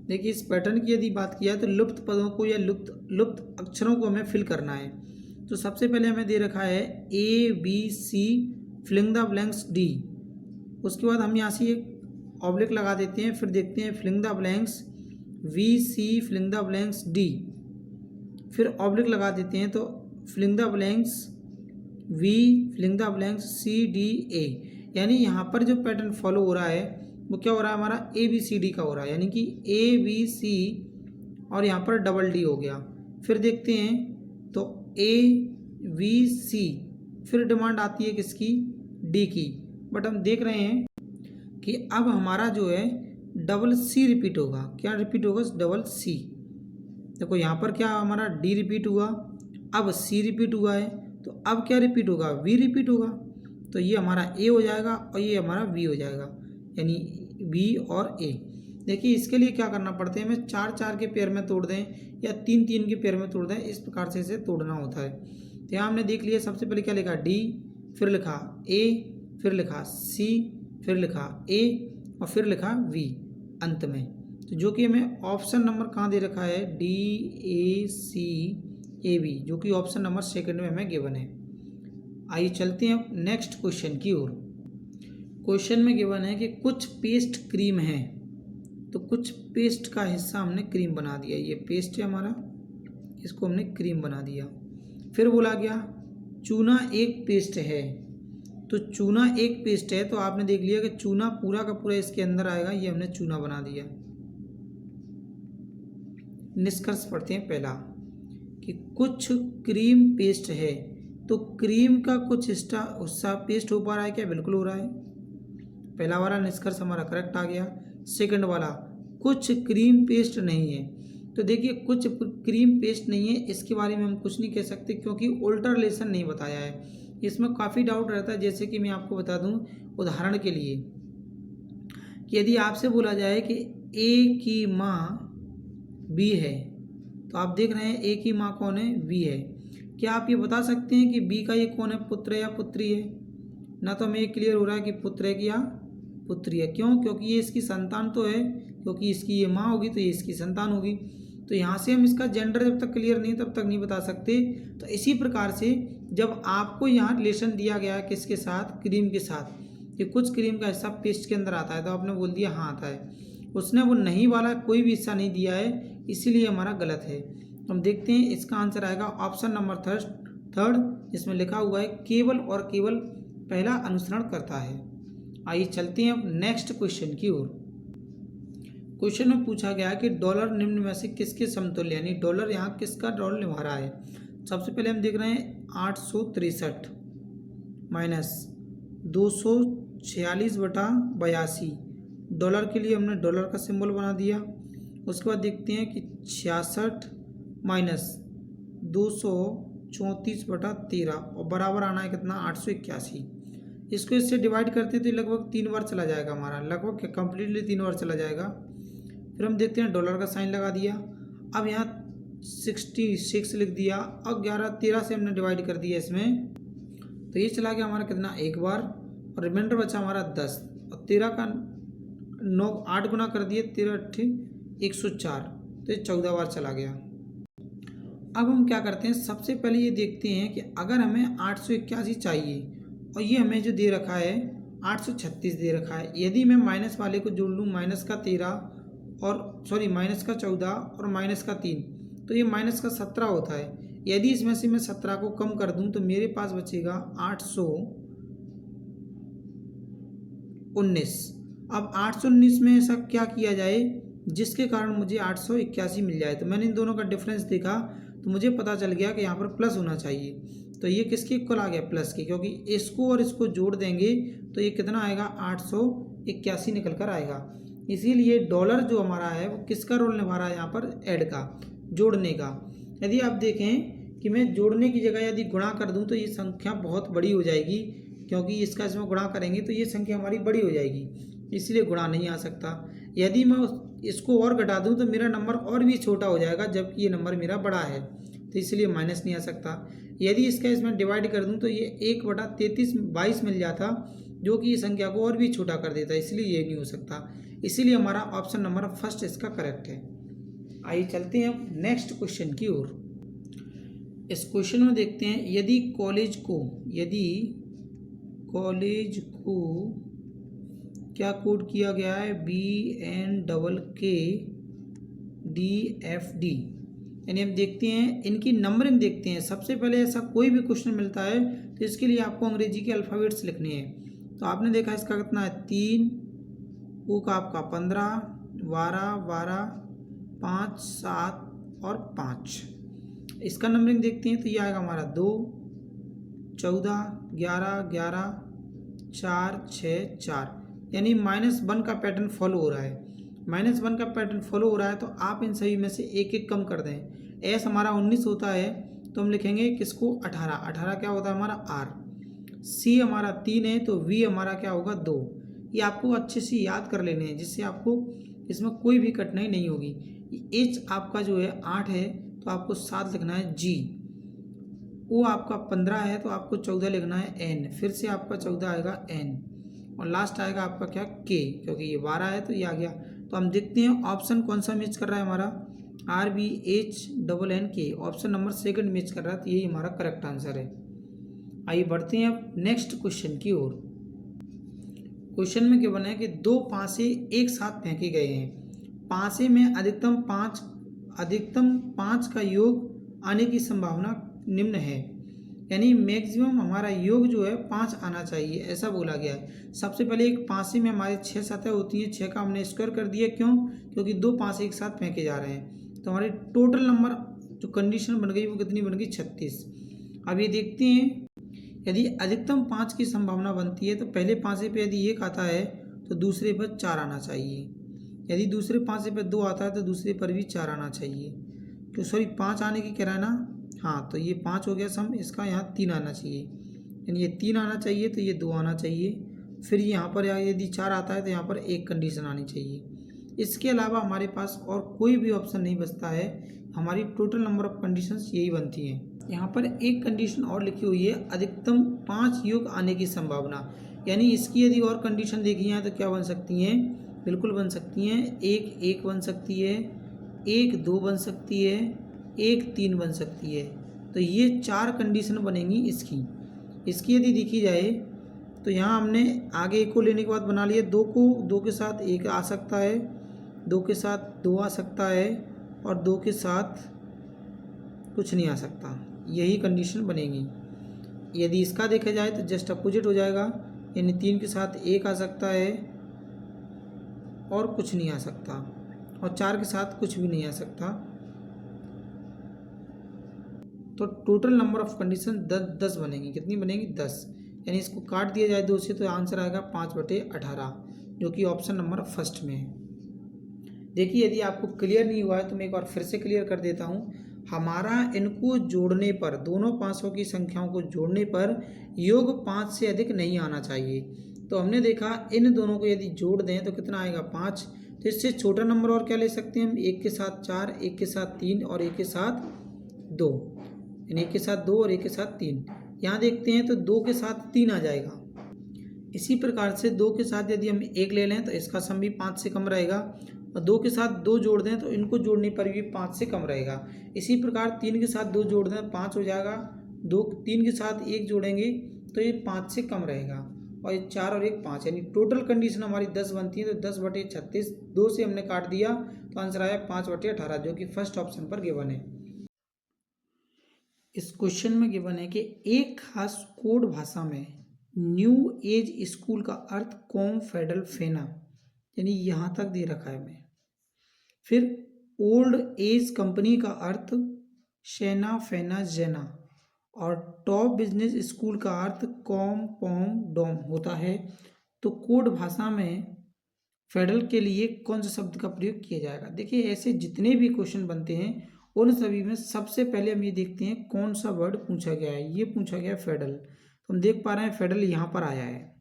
[SPEAKER 1] देखिए इस पैटर्न की यदि बात किया तो लुप्त पदों को या लुप्त अक्षरों को हमें फिल करना है। तो सबसे पहले हमें दे रखा है ABC filling the blanks D। उसके बाद हम यहाँ से एक ऑब्लिक लगा देते हैं, फिर देखते हैं filling the blanks VC filling the blanks D, फिर ऑब्लिक लगा देते हैं तो filling the blanks V filling the blanks CDA। यानी यहाँ पर जो पैटर्न फॉलो हो रहा है वो क्या हो रहा है हमारा ABCD का हो रहा है, यानी कि ABC और यहाँ पर D हो गया। फिर देखते हैं तो AVC, फिर डिमांड आती है किसकी D की। बट हम देख रहे हैं कि अब हमारा जो है CC रिपीट होगा। क्या रिपीट होगा CC। देखो यहाँ पर क्या हमारा D रिपीट हुआ, अब C रिपीट हुआ है, तो अब क्या रिपीट होगा V रिपीट होगा। तो ये हमारा A हो जाएगा और ये हमारा V हो जाएगा, यानी B और A। देखिए इसके लिए क्या करना पड़ता है, हमें 4-4 के पेयर में तोड़ दें या 3-3 के पेयर में तोड़ दें, इस प्रकार से इसे तोड़ना होता है। तो यहाँ हमने देख लिया, सबसे पहले क्या लिखा D, फिर लिखा A, फिर लिखा C, फिर लिखा A और फिर लिखा V अंत में। तो जो कि हमें ऑप्शन नंबर कहाँ दे रखा है DACAB, जो कि ऑप्शन नंबर 2 में हमें गिवन है। आइए चलते हैं नेक्स्ट क्वेश्चन की ओर। क्वेश्चन में गिवन है कि कुछ पेस्ट क्रीम है, तो कुछ पेस्ट का हिस्सा हमने क्रीम बना दिया। ये पेस्ट है हमारा, इसको हमने क्रीम बना दिया। फिर बोला गया चूना एक पेस्ट है, तो चूना एक पेस्ट है तो आपने देख लिया कि चूना पूरा का पूरा इसके अंदर आएगा। ये हमने चूना बना दिया। निष्कर्ष पढ़ते हैं पहला कि कुछ क्रीम पेस्ट है, तो क्रीम का कुछ हिस्सा पेस्ट हो पा रहा है क्या, बिल्कुल हो रहा है। पहला वाला निष्कर्ष हमारा करेक्ट आ गया। सेकंड वाला कुछ क्रीम पेस्ट नहीं है, तो देखिए कुछ क्रीम पेस्ट नहीं है, इसके बारे में हम कुछ नहीं कह सकते क्योंकि उल्टा रिलेशन नहीं बताया है। इसमें काफ़ी डाउट रहता है। जैसे कि मैं आपको बता दूं उदाहरण के लिए कि यदि आपसे बोला जाए कि A की माँ B है, तो आप देख रहे हैं A की माँ कौन है, B है। क्या आप ये बता सकते हैं कि B का ये कौन है, पुत्र है या पुत्री है। ना तो हमें ये क्लियर हो रहा है कि पुत्र है कि या पुत्री है। क्यों, क्योंकि ये इसकी संतान तो है, क्योंकि इसकी ये माँ होगी तो ये इसकी संतान होगी। तो यहाँ से हम इसका जेंडर जब तक क्लियर नहीं तब तक नहीं बता सकते। तो इसी प्रकार से जब आपको यहाँ रिलेशन दिया गया है किसके साथ, क्रीम के साथ, कि कुछ क्रीम का हिस्सा पेस्ट के अंदर आता है, तो आपने बोल दिया हाँ आता है। उसने वो नहीं वाला कोई भी हिस्सा नहीं दिया है, इसीलिए हमारा गलत है। हम देखते हैं इसका आंसर आएगा ऑप्शन नंबर थर्ड, जिसमें लिखा हुआ है केवल और केवल पहला अनुसरण करता है। आइए चलते हैं अब नेक्स्ट क्वेश्चन की ओर। क्वेश्चन में पूछा गया कि डॉलर निम्न में से किसके समतुल्य, यानी डॉलर यहाँ किसका रोल निभा रहा है। सबसे पहले हम देख रहे हैं 863 माइनस 246/82। डॉलर के लिए हमने डॉलर का सिंबल बना दिया। उसके बाद देखते हैं कि 66 माइनस 234/13 और बराबर आना है कितना, 881। इसको इससे डिवाइड करते हैं तो लगभग 3 बार चला जाएगा हमारा, लगभग कंप्लीटली 3 बार चला जाएगा। फिर हम देखते हैं डॉलर का साइन लगा दिया। अब यहाँ 66 लिख दिया और 13 से हमने डिवाइड कर दिया इसमें, तो ये चला गया हमारा कितना, 1 बार, और रिमाइंडर बचा हमारा 10 और 13 का 8 गुना कर दिए, 13 8 104, तो ये 14 बार चला गया। अब हम क्या करते हैं, सबसे पहले ये देखते हैं कि अगर हमें 881 चाहिए और ये हमें जो दे रखा है 836 दे रखा है, यदि मैं माइनस वाले को जोड़ लूँ, माइनस का 14 और माइनस का 3, तो ये माइनस का 17 होता है। यदि इसमें से मैं 17 को कम कर दूं तो मेरे पास बचेगा 819। अब 819 में ऐसा क्या किया जाए जिसके कारण मुझे 881 मिल जाए। तो मैंने इन दोनों का डिफरेंस देखा तो मुझे पता चल गया कि यहाँ पर प्लस होना चाहिए। तो ये किसके इक्वल आ गया, प्लस के, क्योंकि इसको और इसको जोड़ देंगे तो ये कितना आएगा, 881 निकल कर आएगा। इसीलिए डॉलर जो हमारा है वो किसका रोल निभा रहा है यहाँ पर, ऐड का, जोड़ने का। यदि आप देखें कि मैं जोड़ने की जगह यदि गुणा कर दूं तो ये संख्या बहुत बड़ी हो जाएगी, क्योंकि इसका इसमें गुणा करेंगे तो ये संख्या हमारी बड़ी हो जाएगी, इसलिए गुणा नहीं आ सकता। यदि मैं इसको और घटा दूं तो मेरा नंबर और भी छोटा हो जाएगा, जबकि ये नंबर मेरा बड़ा है, तो इसलिए माइनस नहीं आ सकता। यदि इसका इसमें डिवाइड कर दूं तो ये 1/33/22 मिल जाता, जो कि ये संख्या को और भी छोटा कर देता, इसलिए ये नहीं हो सकता। इसीलिए हमारा ऑप्शन नंबर फर्स्ट इसका करेक्ट है। आइए चलते हैं अब नेक्स्ट क्वेश्चन की ओर। इस क्वेश्चन में देखते हैं, यदि कॉलेज को क्या कोड किया गया है, BNKKDFD, यानी हम देखते हैं इनकी नंबरिंग देखते हैं। सबसे पहले ऐसा कोई भी क्वेश्चन मिलता है तो इसके लिए आपको अंग्रेजी के अल्फ़ाबेट्स लिखने हैं। तो आपने देखा इसका कितना है, 3, U का आपका 15, 12, 5, 7 और 5। इसका नंबरिंग देखते हैं तो ये आएगा हमारा 2, 14, 11, 4, 6, 4, यानी -1 का पैटर्न फॉलो हो रहा है। -1 का पैटर्न फॉलो हो रहा है तो आप इन सभी में से एक एक कम कर दें। एस हमारा 19 होता है तो हम लिखेंगे किसको, 18 क्या होता है हमारा R। C हमारा 3 है तो V हमारा क्या होगा, 2। ये आपको अच्छे से याद कर लेने हैं जिससे आपको इसमें कोई भी कठिनाई नहीं होगी। H आपका जो है 8 है तो आपको 7 लिखना है G। O आपका 15 है तो आपको 14 लिखना है N। फिर से आपका 14 आएगा N और लास्ट आएगा आपका क्या, K, क्योंकि ये 12 है तो ये आ गया। तो हम देखते हैं ऑप्शन कौन सा मैच कर रहा है हमारा, RBHNNK, option number second match कर रहा है, तो यही हमारा करेक्ट आंसर है। आइए बढ़ते हैं अब नेक्स्ट क्वेश्चन की ओर। क्वेश्चन में क्या बना है कि 2 पासे एक साथ फेंके गए हैं। पासे में अधिकतम 5 का योग आने की संभावना निम्न है, यानी मैक्सिमम हमारा योग जो है 5 आना चाहिए, ऐसा बोला गया है। सबसे पहले एक पासे में हमारे 6 सतह होती हैं, 6 का हमने स्क्वायर कर दिया, क्यों, क्योंकि 2 पासे एक साथ फेंके जा रहे हैं। तो हमारी टोटल नंबर जो कंडीशन बन गई वो कितनी बन गई, 36। अब ये देखते हैं, यदि अधिकतम 5 की संभावना बनती है तो पहले पासे पे यदि 1 आता है तो दूसरे पर 4 आना चाहिए। यदि दूसरे पासे पे 2 आता है तो दूसरे पर भी 4 आना चाहिए। तो सॉरी 5 आने की कह रहा है ना, हाँ, तो ये 5 हो गया सम, इसका यहाँ 3 आना चाहिए, यानी ये 3 आना चाहिए तो ये 2 आना चाहिए। फिर यहाँ पर यदि 4 आता है तो यहाँ पर एक कंडीशन आनी चाहिए। इसके अलावा हमारे पास और कोई भी ऑप्शन नहीं बचता है, हमारी टोटल नंबर ऑफ कंडीशंस यही बनती हैं। यहाँ पर एक कंडीशन और लिखी हुई है, अधिकतम 5 योग आने की संभावना, यानी इसकी यदि और कंडीशन देखी जाए तो क्या बन सकती हैं, बिल्कुल बन सकती हैं। 1 बन सकती है, 1 2 बन सकती है, 1 3 बन सकती है। तो ये 4 कंडीशन बनेंगी इसकी यदि देखी जाए तो यहाँ हमने आगे 1 को लेने के बाद बना लिया, 2 को 2 के साथ 1 आ सकता है, 2 के साथ 2 आ सकता है और 2 के साथ कुछ नहीं आ सकता, यही कंडीशन बनेगी। यदि इसका देखा जाए तो जस्ट अपोजिट हो जाएगा, यानी 3 के साथ 1 आ सकता है और कुछ नहीं आ सकता, और 4 के साथ कुछ भी नहीं आ सकता। तो टोटल नंबर ऑफ कंडीशन 10 बनेंगी। कितनी बनेगी, 10, यानी इसको काट दिया जाए 2 से तो आंसर आएगा 5/18, जो कि ऑप्शन नंबर फर्स्ट में है। देखिए यदि आपको क्लियर नहीं हुआ है तो मैं एक बार फिर से क्लियर कर देता हूँ। हमारा इनको जोड़ने पर, दोनों पासों की संख्याओं को जोड़ने पर योग 5 से अधिक नहीं आना चाहिए। तो हमने देखा इन दोनों को यदि जोड़ दें तो कितना आएगा, 5। तो इससे छोटा नंबर और क्या ले सकते हैं हम, 1 के साथ 4, 1 के साथ 3 और 1 के साथ 2, यानी 1 के साथ 2 और 1 के साथ 3। यहाँ देखते हैं तो 2 के साथ 3 आ जाएगा। इसी प्रकार से 2 के साथ यदि हम 1 ले लें तो इसका सम भी 5 से कम रहेगा, और 2 के साथ 2 जोड़ दें तो इनको जोड़ने पर भी 5 से कम रहेगा। इसी प्रकार 3 के साथ 2 जोड़ दें 5 हो जाएगा, 3 के साथ 1 जोड़ेंगे तो ये 5 से कम रहेगा, और ये 4 और 1 5, यानी टोटल कंडीशन हमारी 10 बनती है। तो 10/36, 2 से हमने काट दिया तो आंसर आया 5/18, जो कि फर्स्ट ऑप्शन पर गिवन है। इस क्वेश्चन में गिवन है कि एक खास कोड भाषा में न्यू एज स्कूल का अर्थ कॉम फेडल फेना, यानी यहाँ तक दे रखा है हमें। फिर ओल्ड एज कंपनी का अर्थ शेना फेना जेना, और टॉप बिजनेस स्कूल का अर्थ कॉम पॉम डॉम होता है। तो कोड भाषा में फेडरल के लिए कौन सा शब्द का प्रयोग किया जाएगा। देखिए ऐसे जितने भी क्वेश्चन बनते हैं उन सभी में सबसे पहले हम ये देखते हैं कौन सा वर्ड पूछा गया है। ये पूछा गया है फेडरल, तो हम देख पा रहे हैं फेडरल यहाँ पर आया है।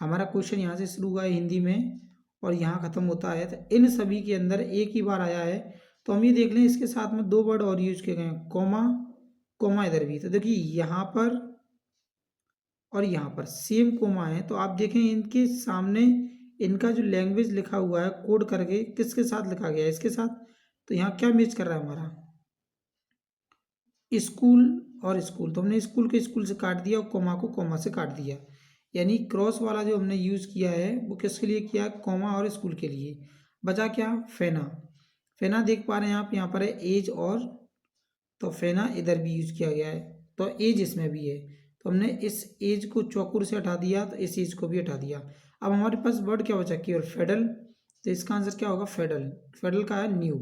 [SPEAKER 1] हमारा क्वेश्चन यहाँ से शुरू हुआ है हिंदी में और यहाँ खत्म होता है, तो इन सभी के अंदर एक ही बार आया है। तो हम ये देख लें इसके साथ में दो वर्ड और यूज किए गए हैं, कोमा कोमा इधर भी। तो देखिए यहाँ पर और यहाँ पर सेम कोमा है, तो आप देखें इनके सामने इनका जो लैंग्वेज लिखा हुआ है कोड करके किसके साथ लिखा गया है, इसके साथ। तो यहाँ क्या मैच कर रहा है हमारा, स्कूल और स्कूल। तो हमने स्कूल को स्कूल से काट दिया और कोमा को कोमा से काट दिया, यानी क्रॉस वाला जो हमने यूज किया है वो किसके लिए किया, कोमा और स्कूल के लिए। बचा क्या, फेना। फेना देख पा रहे हैं आप, यहाँ पर है एज और, तो फेना इधर भी यूज किया गया है, तो एज इसमें भी है। तो हमने इस एज को चौकुर से हटा दिया, तो इस एज को भी हटा दिया। अब हमारे पास वर्ड क्या बचा, केवल फेडरल। तो इसका आंसर क्या होगा, फेडरल। फेडरल का है न्यू,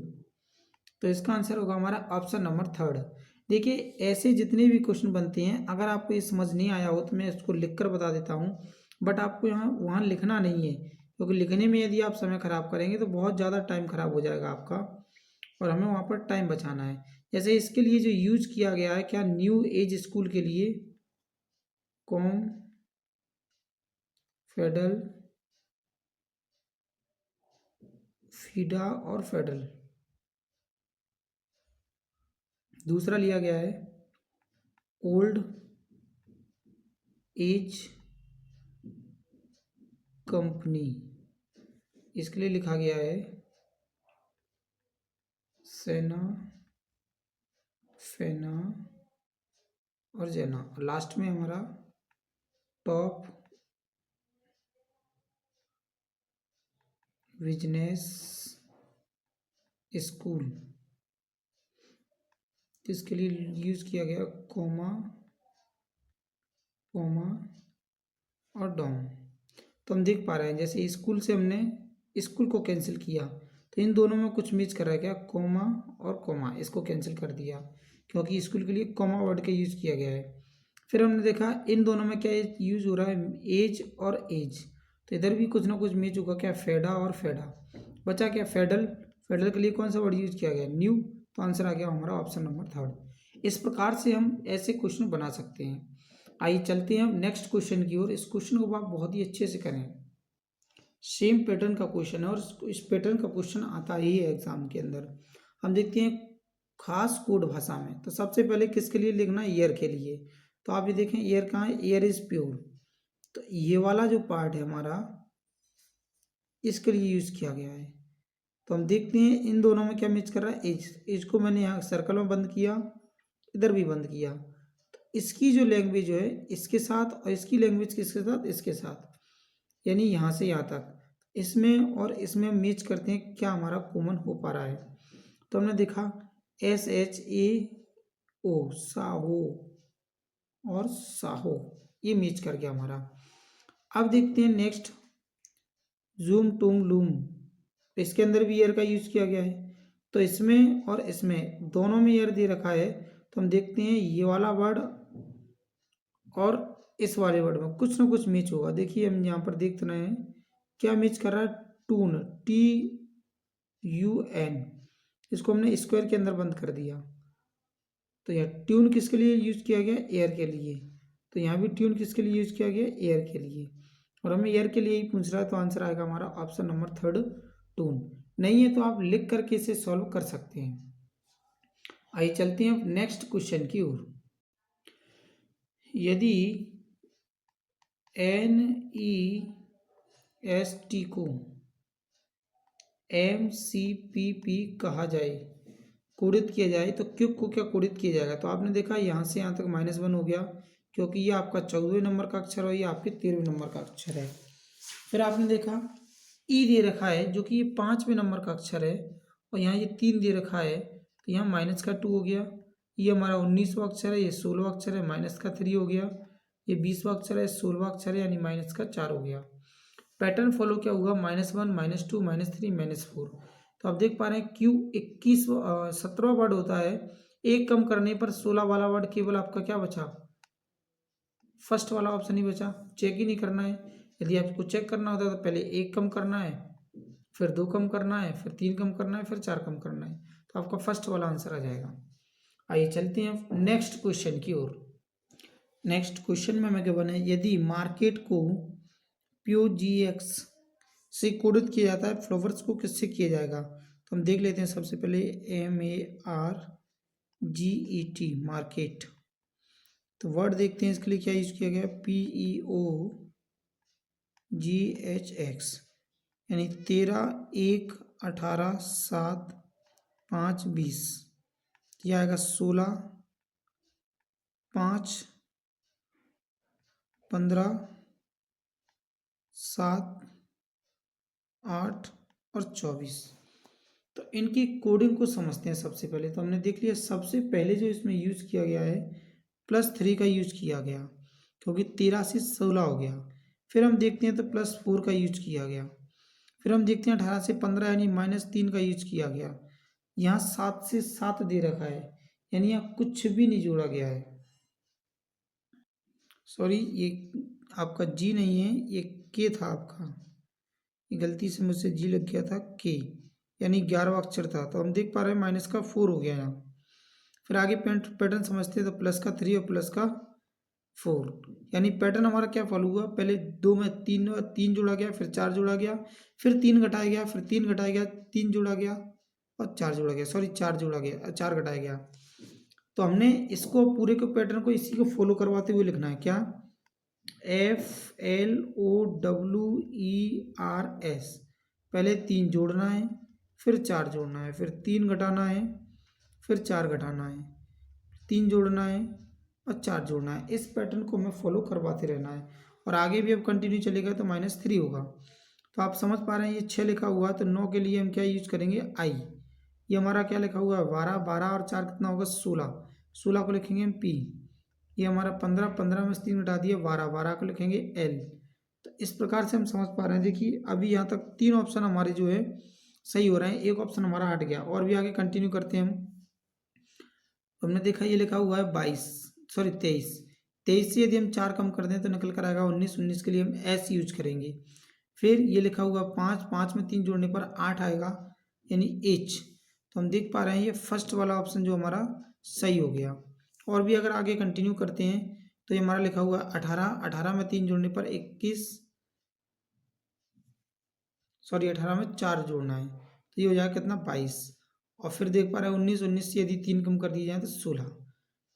[SPEAKER 1] तो इसका आंसर होगा हमारा ऑप्शन नंबर 3। देखिए ऐसे जितने भी क्वेश्चन बनते हैं, अगर आपको ये समझ नहीं आया हो तो मैं इसको लिख कर बता देता हूँ, बट आपको यहाँ वहाँ लिखना नहीं है, क्योंकि लिखने में यदि आप समय खराब करेंगे तो बहुत ज़्यादा टाइम खराब हो जाएगा आपका, और हमें वहाँ पर टाइम बचाना है। जैसे इसके लिए जो यूज किया गया है, क्या न्यू एज स्कूल के लिए कॉम फेडरल फीडा और फेडरल। दूसरा लिया गया है ओल्ड एज कंपनी, इसके लिए लिखा गया है सेना फेना और जेना। लास्ट में हमारा टॉप बिजनेस स्कूल, इसके लिए यूज किया गया कोमा कोमा और डॉम। तो हम देख पा रहे हैं जैसे स्कूल से हमने स्कूल को कैंसिल किया, तो इन दोनों में कुछ मिस कर रहा है, क्या, कोमा और कोमा, इसको कैंसिल कर दिया क्योंकि स्कूल के लिए कोमा वर्ड का यूज किया गया है। फिर हमने देखा इन दोनों में क्या यूज हो रहा है, एज और एज, तो इधर भी कुछ ना कुछ मैच होगा, क्या, फेडा और फेडा। बचा क्या, फेडरल। फेडरल के लिए कौन सा वर्ड यूज किया गया, न्यू। तो आंसर आ गया हमारा ऑप्शन नंबर 3। इस प्रकार से हम ऐसे क्वेश्चन बना सकते हैं। आइए चलते हैं नेक्स्ट क्वेश्चन की ओर। इस क्वेश्चन को आप बहुत ही अच्छे से करें, सेम पैटर्न का क्वेश्चन है और इस पैटर्न का क्वेश्चन आता ही है एग्जाम के अंदर। हम देखते हैं खास कोड भाषा में, तो सबसे पहले किसके लिए लिखना है, ईयर के लिए। तो आप ये देखें ईयर कहाँ है, ईयर इज प्योर, तो ये वाला जो पार्ट है हमारा इसके लिए यूज किया गया है। तो हम देखते हैं इन दोनों में क्या मैच कर रहा है, एज। एज को मैंने यहाँ सर्कल में बंद किया, इधर भी बंद किया, तो इसकी जो लैंग्वेज है इसके साथ और इसकी लैंग्वेज किसके साथ, इसके साथ, यानी यहाँ से यहाँ तक इसमें और इसमें मैच करते हैं, क्या हमारा कॉमन हो पा रहा है। तो हमने देखा SHAO साहो और साहो, ये मैच कर गया हमारा। अब देखते हैं नेक्स्ट जूम टूम लूम, इसके अंदर भी ईयर का यूज किया गया है, तो इसमें और इसमें दोनों में ईयर दे रखा है। तो हम देखते हैं ये वाला वर्ड और इस वाले वर्ड में कुछ ना कुछ मैच होगा। देखिए हम यहाँ पर देख रहे हैं क्या मैच कर रहा है, टून, TUN, इसको हमने स्क्वायर के अंदर बंद कर दिया। तो यह ट्यून किसके लिए यूज किया गया, एयर के लिए। तो यहाँ भी ट्यून किसके लिए यूज किया गया, एयर के लिए, और हमें एयर के लिए ही पूछ रहा है, तो आंसर आएगा हमारा ऑप्शन नंबर 3 टून। नहीं है तो आप लिख करके इसे सॉल्व कर सकते हैं। आइए चलते हैं नेक्स्ट क्वेश्चन की ओर। यदि NEST को MCPP कहा जाए, कोडित किया जाए, तो क्यूब को क्या कोडित किया जाएगा। तो आपने देखा यहाँ से यहाँ तक -1 हो गया, क्योंकि ये आपका 14वें नंबर का अक्षर है, ये आपके 13वें नंबर का अक्षर है। फिर आपने देखा ई दे रखा है जो कि ये 5वें नंबर का अक्षर है, और यहाँ ये 3 दे रखा है, तो यहाँ -2 हो गया, ये हमारा 19वां अक्षर है, ये 16वां अक्षर है, माइनस का 3 हो गया। ये 20वां अक्षर है, 16वां अक्षर है, यानी माइनस का 4 हो गया। पैटर्न फॉलो क्या होगा, -1 -2 -3 -4। तो आप देख पा रहे हैं क्यू 17वां वर्ड होता है, एक कम करने पर 16 वाला वर्ड केवल आपका क्या बचा, फर्स्ट वाला ऑप्शन ही बचा। चेक ही नहीं करना है। यदि आपको चेक करना होता है तो पहले एक कम करना है, फिर 2 कम करना है, फिर 3 कम करना है, फिर 4 कम करना है। तो आपका फर्स्ट वाला आंसर आ जाएगा। आइए चलते हैं नेक्स्ट क्वेश्चन की ओर। नेक्स्ट क्वेश्चन में हमें क्या बना है, यदि मार्केट को POGX से कोडित किया जाता है, फ्लावर्स को किससे किया जाएगा। तो हम देख लेते हैं सबसे पहले MARGET मार्केट। तो वर्ड देखते हैं इसके लिए क्या यूज किया गया, PEOGHX, यानी 13 1 18 7 5 20। यह आएगा 16 5 15 7 8 और 24। तो इनकी कोडिंग को समझते हैं। सबसे पहले तो हमने देख लिया, सबसे पहले जो इसमें यूज किया गया है +3 का यूज किया गया, क्योंकि 13 से 16 हो गया। फिर हम देखते हैं तो +4 का यूज किया गया। फिर हम देखते हैं 18 से 15 यानी -3 का यूज किया गया। यहाँ 7 से 7 दे रखा है, यानी यहाँ कुछ भी नहीं जोड़ा गया है। सॉरी, ये आपका जी नहीं है, ये के था आपका, ये गलती से मुझसे जी लग गया था, के यानी 11वां अक्षर था। तो हम देख पा रहे हैं -4 हो गया यहाँ। फिर आगे पैटर्न समझते हैं तो +3 और +4, यानी पैटर्न हमारा क्या फॉलो हुआ, पहले 2 में 3 जोड़ा गया, फिर 4 जोड़ा गया, फिर 3 घटाया गया, फिर 3 घटाया गया, 3 जोड़ा गया और 4 जोड़ा गया, सॉरी 4 जोड़ा गया, 4 घटाया गया। तो हमने इसको पूरे के पैटर्न को इसी को फॉलो करवाते हुए लिखना है, क्या, FLOWERS। पहले 3 जोड़ना है, फिर 4 जोड़ना है, फिर 3 घटाना है, फिर 4 घटाना है, 3 जोड़ना है और 4 जोड़ना है। इस पैटर्न को हमें फॉलो करवाते रहना है और आगे भी अब कंटिन्यू चलेगा तो -3 होगा। तो आप समझ पा रहे हैं, ये 6 लिखा हुआ है तो 9 के लिए हम क्या यूज करेंगे, आई। ये हमारा क्या लिखा हुआ है, 12 12 और 4 कितना होगा, 16 16 को लिखेंगे हम पी। ये हमारा 15 15 में से 3 घटा दिया, 12 12 को लिखेंगे एल। तो इस प्रकार से हम समझ पा रहे हैं। देखिए अभी यहाँ तक 3 ऑप्शन हमारे जो है सही हो रहे हैं, एक ऑप्शन हमारा हट गया। और भी आगे कंटिन्यू करते हैं हम। हमने देखा ये लिखा हुआ है 23 से यदि हम 4 कम कर दें तो निकल कर आएगा 19 19 के लिए हम एस यूज करेंगे। फिर ये लिखा हुआ 5 में 3 जोड़ने पर 8 आएगा, यानी एच। तो हम देख पा रहे हैं ये फर्स्ट वाला ऑप्शन जो हमारा सही हो गया। और भी अगर आगे कंटिन्यू करते हैं तो ये हमारा लिखा हुआ 18 में 3 जोड़ने पर 21, सॉरी 18 में 4 जोड़ना है तो ये हो जाएगा कितना, 22। और फिर देख पा रहे हैं 19 से यदि 3 कम कर दिए जाए तो 16।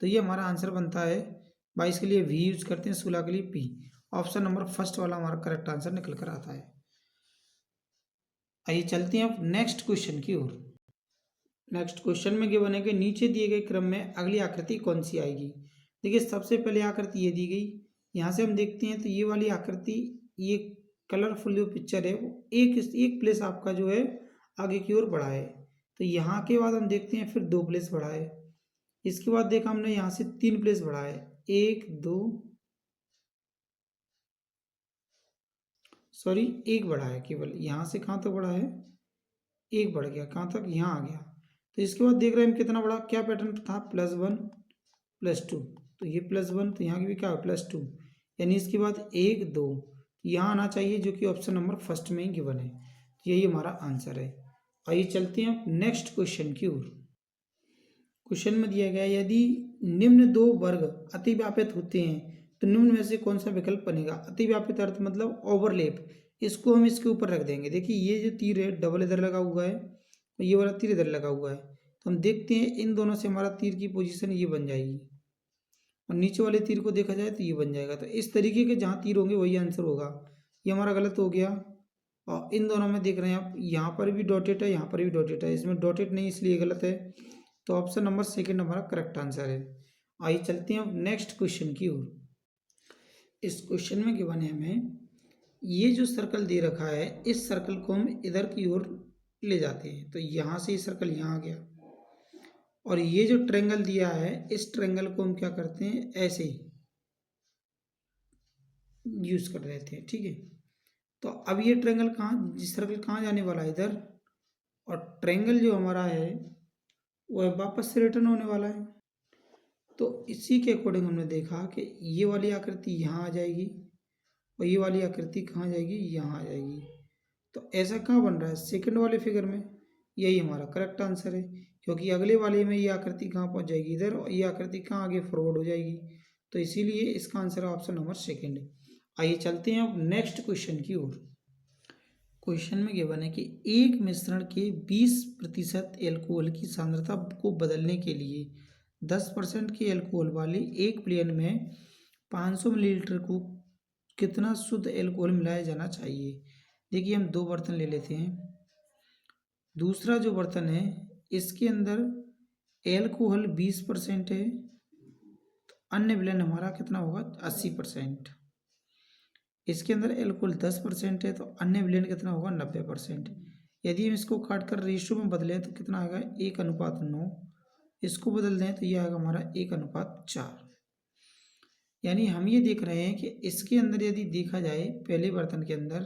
[SPEAKER 1] तो ये हमारा आंसर बनता है 22 के लिए वी यूज करते हैं, 16 के लिए पी। ऑप्शन नंबर फर्स्ट वाला हमारा करेक्ट आंसर निकल कर आता है। आइए चलते हैं अब नेक्स्ट क्वेश्चन की ओर। नेक्स्ट क्वेश्चन में गिवन है कि नीचे दिए गए क्रम में अगली आकृति कौन सी आएगी। देखिए सबसे पहले आकृति ये दी गई, यहाँ से हम देखते हैं तो ये वाली आकृति, ये कलरफुल जो पिक्चर है वो एक प्लेस आपका जो है आगे की ओर बढ़ा है। तो यहाँ के बाद हम देखते हैं फिर 2 प्लेस बढ़ा है। इसके बाद देखा हमने यहाँ से 3 प्लेस बढ़ा है, 1 2 सॉरी 1 बढ़ा है, केवल यहाँ से कहाँ तक बढ़ा है, 1 बढ़ गया, कहाँ तक, यहाँ आ गया। तो इसके बाद देख रहे हैं हम कितना बड़ा, क्या पैटर्न था, +1 +2। तो ये +1 तो यहाँ की भी क्या है, +2, यानी इसके बाद 1 2 यहाँ आना चाहिए, जो कि ऑप्शन नंबर फर्स्ट में ही गिवन है। तो यही हमारा आंसर है। आइए चलते हैं नेक्स्ट क्वेश्चन की ओर। क्वेश्चन में दिया गया यदि निम्न 2 वर्ग अतिव्यापित होते हैं तो निम्न में से कौन सा विकल्प बनेगा। अतिव्यापित अर्थ मतलब ओवरलैप, इसको हम इसके ऊपर रख देंगे। देखिए ये जो तीर है डबल इधर लगा हुआ है और ये वाला तीर इधर लगा हुआ है, तो हम देखते हैं इन दोनों से हमारा तीर की पोजीशन ये बन जाएगी और नीचे वाले तीर को देखा जाए तो ये बन जाएगा। तो इस तरीके के जहाँ तीर होंगे वही आंसर होगा। ये हमारा गलत हो गया। और इन दोनों में देख रहे हैं आप, यहाँ पर भी डॉटेड है, यहाँ पर भी डॉटेड है, इसमें डॉटेड नहीं इसलिए गलत है। तो ऑप्शन नंबर सेकंड हमारा करेक्ट आंसर है। आइए चलते हैं नेक्स्ट क्वेश्चन की ओर। इस क्वेश्चन में गिवन है हमें ये जो सर्कल दे रखा है, इस सर्कल को हम इधर की ओर ले जाते हैं। तो यहाँ से ये सर्कल यहाँ आ गया, और ये जो ट्रायंगल दिया है इस ट्रायंगल को हम क्या करते हैं, ऐसे यूज कर देते हैं। ठीक है, तो अब ये ट्रायंगल कहाँ, सर्कल कहाँ जाने वाला है, इधर, और ट्रायंगल जो हमारा है वह वापस से रिटर्न होने वाला है। तो इसी के अकॉर्डिंग हमने देखा कि ये वाली आकृति यहाँ आ जाएगी और ये वाली आकृति कहाँ जाएगी, यहाँ आ जाएगी। तो ऐसा कहाँ बन रहा है, सेकंड वाले फिगर में। यही हमारा करेक्ट आंसर है, क्योंकि अगले वाले में ये आकृति कहाँ पहुँच जाएगी, इधर, और ये आकृति कहाँ आगे फॉरवर्ड हो जाएगी। तो इसीलिए इसका आंसर ऑप्शन नंबर सेकंड है। आइए चलते हैं अब नेक्स्ट क्वेश्चन की ओर। क्वेश्चन में गिवन है कि एक मिश्रण के 20% एल्कोहल की सांद्रता को बदलने के लिए 10% के एल्कोहल वाले एक प्लेन में 500 मिलीलीटर को कितना शुद्ध एल्कोहल मिलाया जाना चाहिए। देखिए हम दो बर्तन ले लेते हैं। दूसरा जो बर्तन है इसके अंदर एल्कोहल 20% है, तो अन्य ब्लेंड हमारा कितना होगा, 80%। इसके अंदर एल्कोहल 10% है, तो अन्य ब्लेंड कितना होगा, 90%। यदि हम इसको काट कर रेशियो में बदलें तो कितना आएगा, 1:9। इसको बदल दें तो ये आएगा हमारा 1:4। यानी हम ये देख रहे हैं कि इसके अंदर यदि देखा जाए पहले बर्तन के अंदर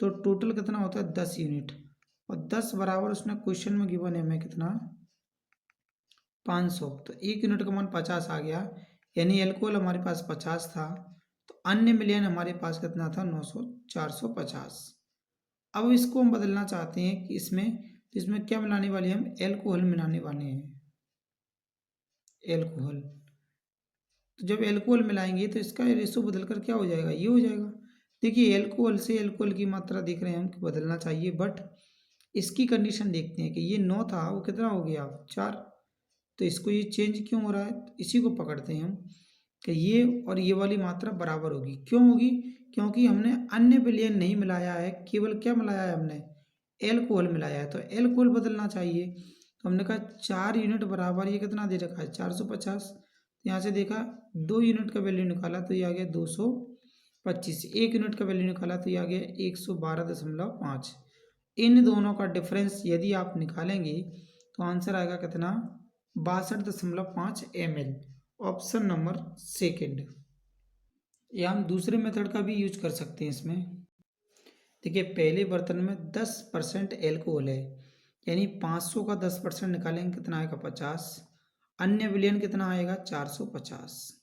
[SPEAKER 1] तो टोटल कितना होता है, 10 यूनिट, और 10 बराबर उसने क्वेश्चन में गिवन है हमें कितना, 500। तो 1 यूनिट का मान 50 आ गया, यानी एल्कोहल हमारे पास 50 था, तो अन्य मिलियन हमारे पास कितना था, 900, 450। अब इसको हम बदलना चाहते हैं कि इसमें क्या मिलाने वाले हैं, हम एल्कोहल मिलाने वाले हैं, एल्कोहल। तो जब एल्कोहल मिलाएंगे तो इसका रेशो बदलकर क्या हो जाएगा, ये हो जाएगा। देखिए एल्कोहल से एल्कोहल की मात्रा देख रहे हैं हम कि बदलना चाहिए, बट इसकी कंडीशन देखते हैं कि ये 9 था, वो कितना हो गया, 4। तो इसको ये चेंज क्यों हो रहा है, तो इसी को पकड़ते हैं हम कि ये और ये वाली मात्रा बराबर होगी। क्यों होगी, क्योंकि हमने अन्य विलयन नहीं मिलाया है, केवल क्या मिलाया है, हमने एल्कोहल मिलाया है। तो एल्कोहल बदलना चाहिए, तो हमने कहा 4 यूनिट बराबर, ये कितना दे रखा है, 450। यहाँ से देखा 2 यूनिट का वैल्यू निकाला तो ये आ गया 225। 1 यूनिट का वैल्यू निकाला तो ये आ गया 112.5। इन दोनों का डिफरेंस यदि आप निकालेंगे तो आंसर आएगा कितना, 62.5 ml। Option number second. या हम दूसरे मेथड का भी यूज कर सकते हैं इसमें। देखिए पहले बर्तन में 10% एल्कोहल है, यानी 500 का 10% निकालेंगे कितना आएगा, 50। अन्य विलयन कितना आएगा, 450।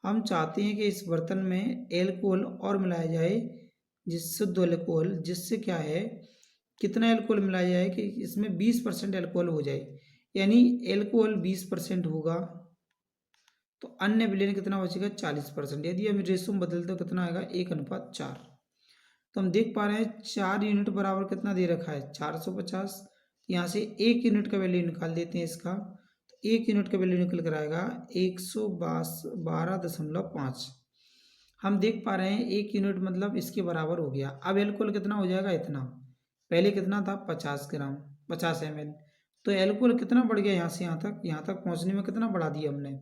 [SPEAKER 1] हम चाहते हैं कि इस बर्तन में एल्कोहल और मिलाया जाए, जिससे शुद्ध एल्कोहल, जिससे क्या है, कितना एल्कोहल मिलाया जाए कि इसमें 20% एल्कोहल हो जाए, यानी एल्कोहल 20% होगा तो अन्य विलयन कितना बचेगा, 40%। यदि हम रेशो में बदलते तो कितना आएगा, 1:4। तो हम देख पा रहे हैं 4 यूनिट बराबर कितना दे रखा है, 450। यहाँ से 1 यूनिट का वैल्यू निकाल देते हैं इसका, तो 1 यूनिट का वैल्यू निकल कर आएगा 112.5। हम देख पा रहे हैं 1 यूनिट मतलब इसके बराबर हो गया। अब एल्कोहल कितना हो जाएगा, इतना, पहले कितना था, 50 ग्राम, 50 ml। तो एल्कोहल कितना बढ़ गया, यहाँ से यहाँ तक पहुँचने में कितना बढ़ा दिया हमने,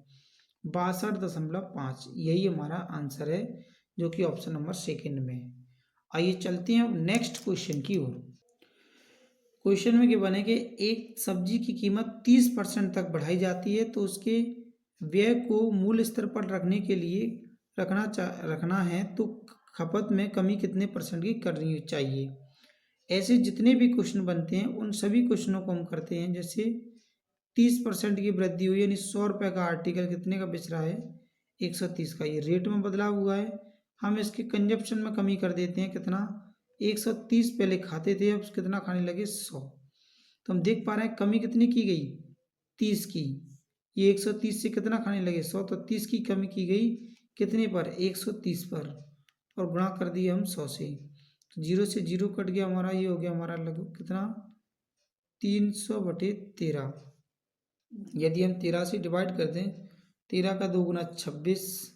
[SPEAKER 1] 62.5। यही हमारा आंसर है, जो कि ऑप्शन नंबर सेकंड में है। आइए चलते हैं अब नेक्स्ट क्वेश्चन की ओर। क्वेश्चन में क्या बने कि एक सब्जी की कीमत 30% तक बढ़ाई जाती है, तो उसके व्यय को मूल स्तर पर रखने के लिए रखना है तो खपत में कमी कितने % की करनी चाहिए। ऐसे जितने भी क्वेश्चन बनते हैं उन सभी क्वेश्चनों को हम करते हैं। जैसे 30% की वृद्धि हुई, यानी 100 रुपये का आर्टिकल कितने का बेच रहा है, 130 का, ये रेट में बदलाव हुआ है। हम इसके कंजप्शन में कमी कर देते हैं, कितना, 130 पहले खाते थे, अब कितना खाने लगे, 100। तो हम देख पा रहे हैं कमी कितनी की गई, 30 की। ये 130 से कितना खाने लगे, 100, तो 30 की कमी की गई कितने पर, 130 पर, और गुणा कर दिए हम 100 से। तो 0 से 0 कट गया हमारा, ये हो गया हमारा लगभग कितना, 300/13। यदि हम 13 से डिवाइड कर दें, 13 का 2 गुना 26,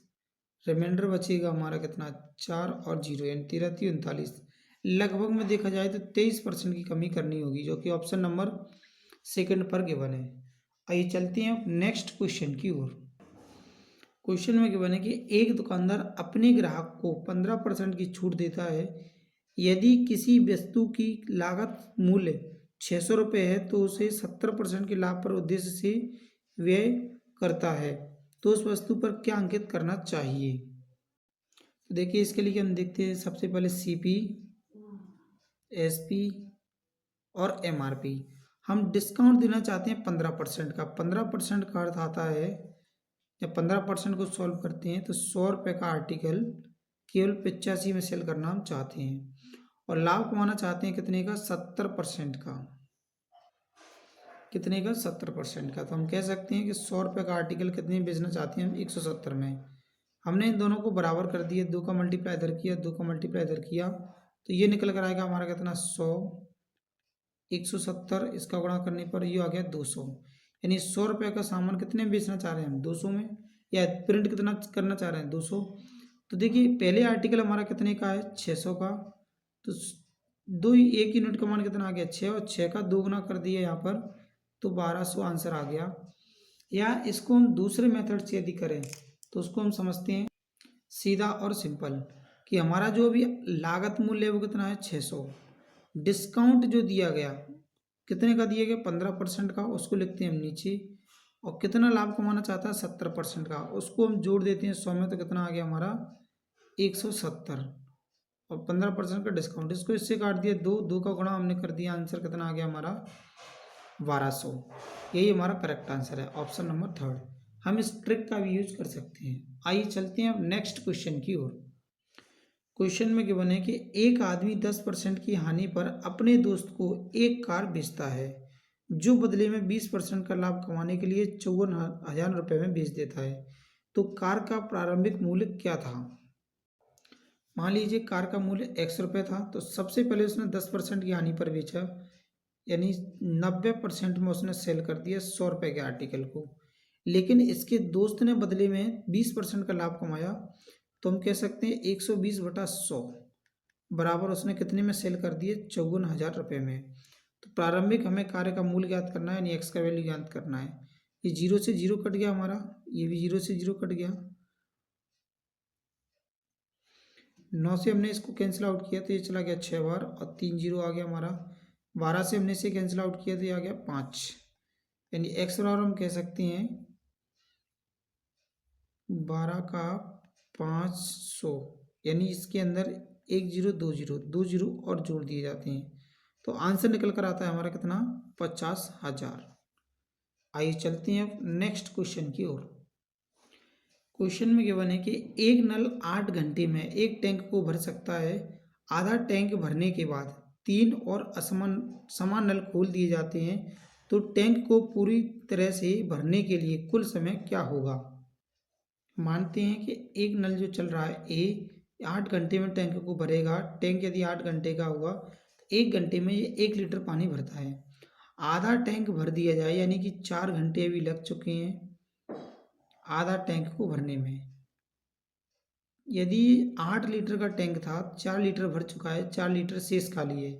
[SPEAKER 1] रिमाइंडर बचेगा हमारा कितना, 4 और 0, यानी 13 3 39। लगभग में देखा जाए तो 23% की कमी करनी होगी, जो कि ऑप्शन नंबर सेकंड पर गिवन है। आइए चलते हैं नेक्स्ट क्वेश्चन की ओर। क्वेश्चन में गिवन है कि एक दुकानदार अपने ग्राहक को 15% की छूट देता है यदि किसी वस्तु की लागत मूल्य ₹600 है तो उसे 70% के लाभ पर उद्देश्य से व्यय करता है तो उस वस्तु पर क्या अंकित करना चाहिए। तो देखिए इसके लिए हम देखते हैं सबसे पहले सीपी, एसपी और एमआरपी। हम डिस्काउंट देना चाहते हैं 15% का। 15% का अर्थ आता है, जब 15% को सॉल्व करते हैं तो ₹100 का आर्टिकल केवल 85 में सेल करना हम चाहते हैं और लाभ कमाना चाहते हैं कितने का, 70% का। कितने का, 70% का। तो हम कह सकते हैं कि ₹100 का आर्टिकल कितने में बेचना चाहते हैं हम, 170 में। हमने इन दोनों को बराबर कर दिया, 2 का मल्टीप्लाई इधर किया, 2 का मल्टीप्लाई इधर किया, तो ये निकल कर आएगा हमारा कितना, 100, 170, इसका गुणा करने पर ये आ गया 200। यानी ₹100 का सामान कितने में बेचना चाह रहे हैं हम, 200 में, या प्रिंट कितना करना चाह रहे हैं, 200। तो देखिए पहले आर्टिकल हमारा कितने का है, 600 का, तो दो एक यूनिट का मान कितना आ गया, 6, और 6 का 2 गुना कर दिया यहाँ पर तो 1200 आंसर आ गया। या इसको हम दूसरे मेथड से यदि करें तो उसको हम समझते हैं सीधा और सिंपल, कि हमारा जो भी लागत मूल्य है वो कितना है, 600। डिस्काउंट जो दिया गया कितने का दिया गया, 15% का, उसको लिखते हैं हम नीचे, और कितना लाभ कमाना चाहता है, 70% का, उसको हम जोड़ देते हैं 100 में, तो कितना आ गया हमारा 170, और 15% का डिस्काउंट, इसको इससे काट दिया, 2 का गुणा हमने कर दिया, आंसर कितना आ गया हमारा 1200। यही हमारा करेक्ट आंसर है, ऑप्शन नंबर 3। हम इस ट्रिक का भी यूज कर सकते हैं। आइए चलते हैं अब नेक्स्ट क्वेश्चन की ओर। क्वेश्चन में गिवन है कि एक आदमी 10% की हानि पर अपने दोस्त को एक कार बेचता है जो बदले में 20% का लाभ कमाने के लिए 54,000 रुपये में बेच देता है, तो कार का प्रारंभिक मूल्य क्या था। मान लीजिए कार का मूल्य ₹X था, तो सबसे पहले उसने 10% की हानि पर बेचा, यानी 90% में उसने सेल कर दिया ₹100 के आर्टिकल को, लेकिन इसके दोस्त ने बदले में 20% का लाभ कमाया, तो हम कह सकते हैं 120/100 बराबर उसने कितने में सेल कर दिए, 54,000 रुपये में। तो प्रारंभिक हमें कार्य का मूल्य ज्ञात करना है, यानी एक्स का वैल्यू ज्ञात करना है। ये 0 से 0 कट गया हमारा, ये भी 0 से 0 कट गया, 9 से हमने इसको कैंसिल आउट किया तो ये चला गया 6 बार, और 3 0 आ गया हमारा। 12 से हमने इसे कैंसिल आउट किया तो ये आ गया 5, यानी एक्स बराबर हम कह सकते हैं 12 का 500, यानी इसके अंदर 1 0 2 0 2 0 और जोड़ दिए जाते हैं, तो आंसर निकल कर आता है हमारा कितना, 50,000। आइए चलते हैं अब नेक्स्ट क्वेश्चन की ओर। क्वेश्चन में गिवन है कि एक नल 8 घंटे में एक टैंक को भर सकता है। आधा टैंक भरने के बाद 3 और समान नल खोल दिए जाते हैं, तो टैंक को पूरी तरह से भरने के लिए कुल समय क्या होगा। मानते हैं कि एक नल जो चल रहा है ए 8 घंटे में टैंक को भरेगा। टैंक यदि 8 घंटे का होगा तो 1 घंटे में ये 1 लीटर पानी भरता है। आधा टैंक भर दिया जाए, यानी कि 4 घंटे अभी लग चुके हैं आधा टैंक को भरने में। यदि 8 लीटर का टैंक था, 4 लीटर भर चुका है, 4 लीटर शेष खाली है।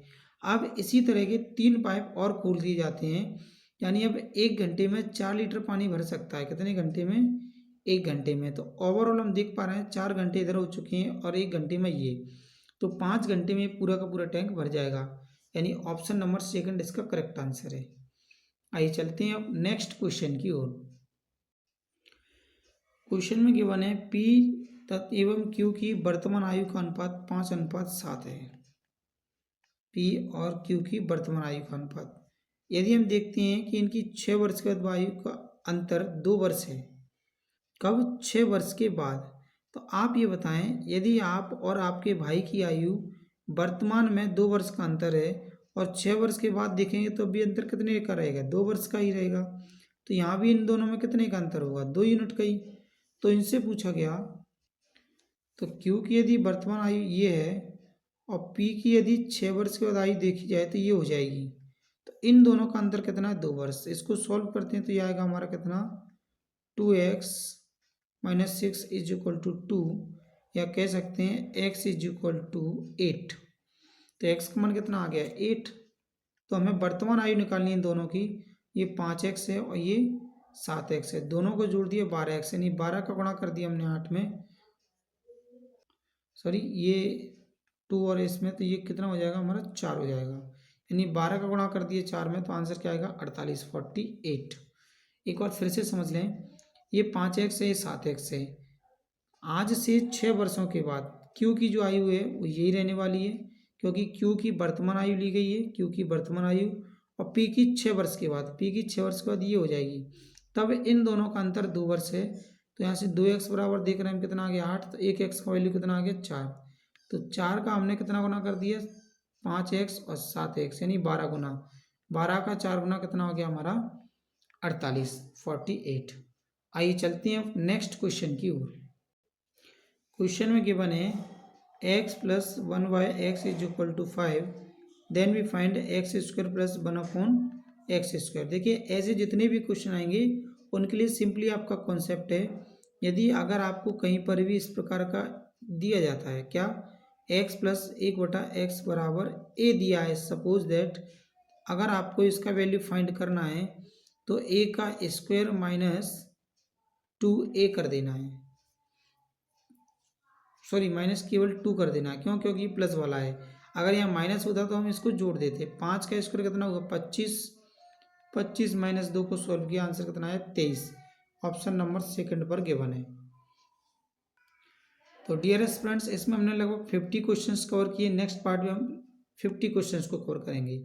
[SPEAKER 1] अब इसी तरह के 3 पाइप और खोल दिए जाते हैं, यानी अब 1 घंटे में 4 लीटर पानी भर सकता है। कितने घंटे में, 1 घंटे में। तो ओवरऑल हम देख पा रहे हैं 4 घंटे इधर हो चुके हैं और 1 घंटे में ये, तो 5 घंटे में पूरा का पूरा टैंक भर जाएगा, यानी ऑप्शन नंबर 2 इसका करेक्ट आंसर है। आइए चलते हैं अब नेक्स्ट क्वेश्चन की ओर। क्वेश्चन में गिवन है पी एवं क्यू की वर्तमान आयु का अनुपात 5:7 है। पी और क्यू की वर्तमान आयु का अनुपात, यदि हम देखते हैं कि इनकी 6 वर्ष के बाद आयु का अंतर 2 वर्ष है। कब, 6 वर्ष के बाद। तो आप ये बताएं, यदि आप और आपके भाई की आयु वर्तमान में 2 वर्ष का अंतर है और 6 वर्ष के बाद देखेंगे तो भी अंतर कितने का रहेगा, 2 वर्ष का ही रहेगा। तो यहाँ भी इन दोनों में कितने का अंतर होगा, 2 यूनिट का ही। तो इनसे पूछा गया, तो क्यू की यदि वर्तमान आयु ये है और पी की यदि 6 वर्ष के बाद आयु देखी जाए तो ये हो जाएगी। तो इन दोनों का अंतर कितना है, 2 वर्ष। इसको सॉल्व करते हैं तो ये आएगा हमारा कितना, 2x - 6 = 2, या कह सकते हैं x = 8। तो x का मान कितना आ गया, 8। तो हमें वर्तमान आयु निकालनी है दोनों की। ये 5x है और ये 7x है, दोनों को जोड़ दिए 12x, यानी 12 का गुणा कर दिया हमने 8 में, सॉरी ये 2 और इसमें, तो ये कितना हो जाएगा हमारा, 4 हो जाएगा। यानी 12 का गुणा कर दिए 4 में तो आंसर क्या आएगा 48, 48। एक बार फिर से समझ लें, ये 5x है, ये 7x है। आज से 6 वर्षों के बाद Q की जो आयु है वो यही रहने वाली है, क्योंकि Q की वर्तमान आयु ली गई है, Q की वर्तमान आयु, और P की 6 वर्ष के बाद, P की 6 वर्ष के बाद ये हो जाएगी। तब इन दोनों का अंतर 2 वर्ष है, तो यहाँ से 2x बराबर देख रहे हैं हम कितना आ गया 8, तो 1x का वैल्यू कितना आ गया 4। तो 4 का हमने कितना गुना कर दिया 5x और 7x, यानी 12 गुना। 12 का 4 गुना कितना हो गया हमारा 48, 48। आइए चलते हैं नेक्स्ट क्वेश्चन की ओर। क्वेश्चन में गिवन है x plus 1/x is equal to 5, then we find x square plus 1/x²। देखिए ऐसे जितने भी क्वेश्चन आएंगे उनके लिए सिंपली आपका कॉन्सेप्ट है, यदि अगर आपको कहीं पर भी इस प्रकार का दिया जाता है क्या, x प्लस 1/x बराबर a दिया है, सपोज दैट अगर आपको इसका वैल्यू फाइंड करना है तो a का स्क्वायर माइनस 2a कर देना है, सॉरी माइनस केवल 2 कर देना है। क्यों? क्योंकि प्लस वाला है। अगर यहाँ माइनस होता तो हम इसको जोड़ देते। 5 का स्क्वायर कितना होगा 25, 25 माइनस 2 को सोल्व किया, आंसर कितना है 23। ऑप्शन नंबर सेकंड पर गिवन है। तो डियरेस्ट फ्रेंड्स, इसमें हमने लगभग 50 क्वेश्चंस कवर किए। नेक्स्ट पार्ट में हम 50 क्वेश्चंस को कवर करेंगे।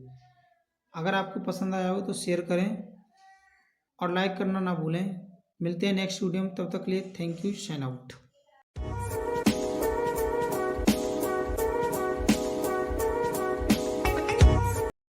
[SPEAKER 1] अगर आपको पसंद आया हो तो शेयर करें और लाइक करना ना भूलें। मिलते हैं नेक्स्ट वीडियो में, तब तक के लिए थैंक यू, साइन आउट।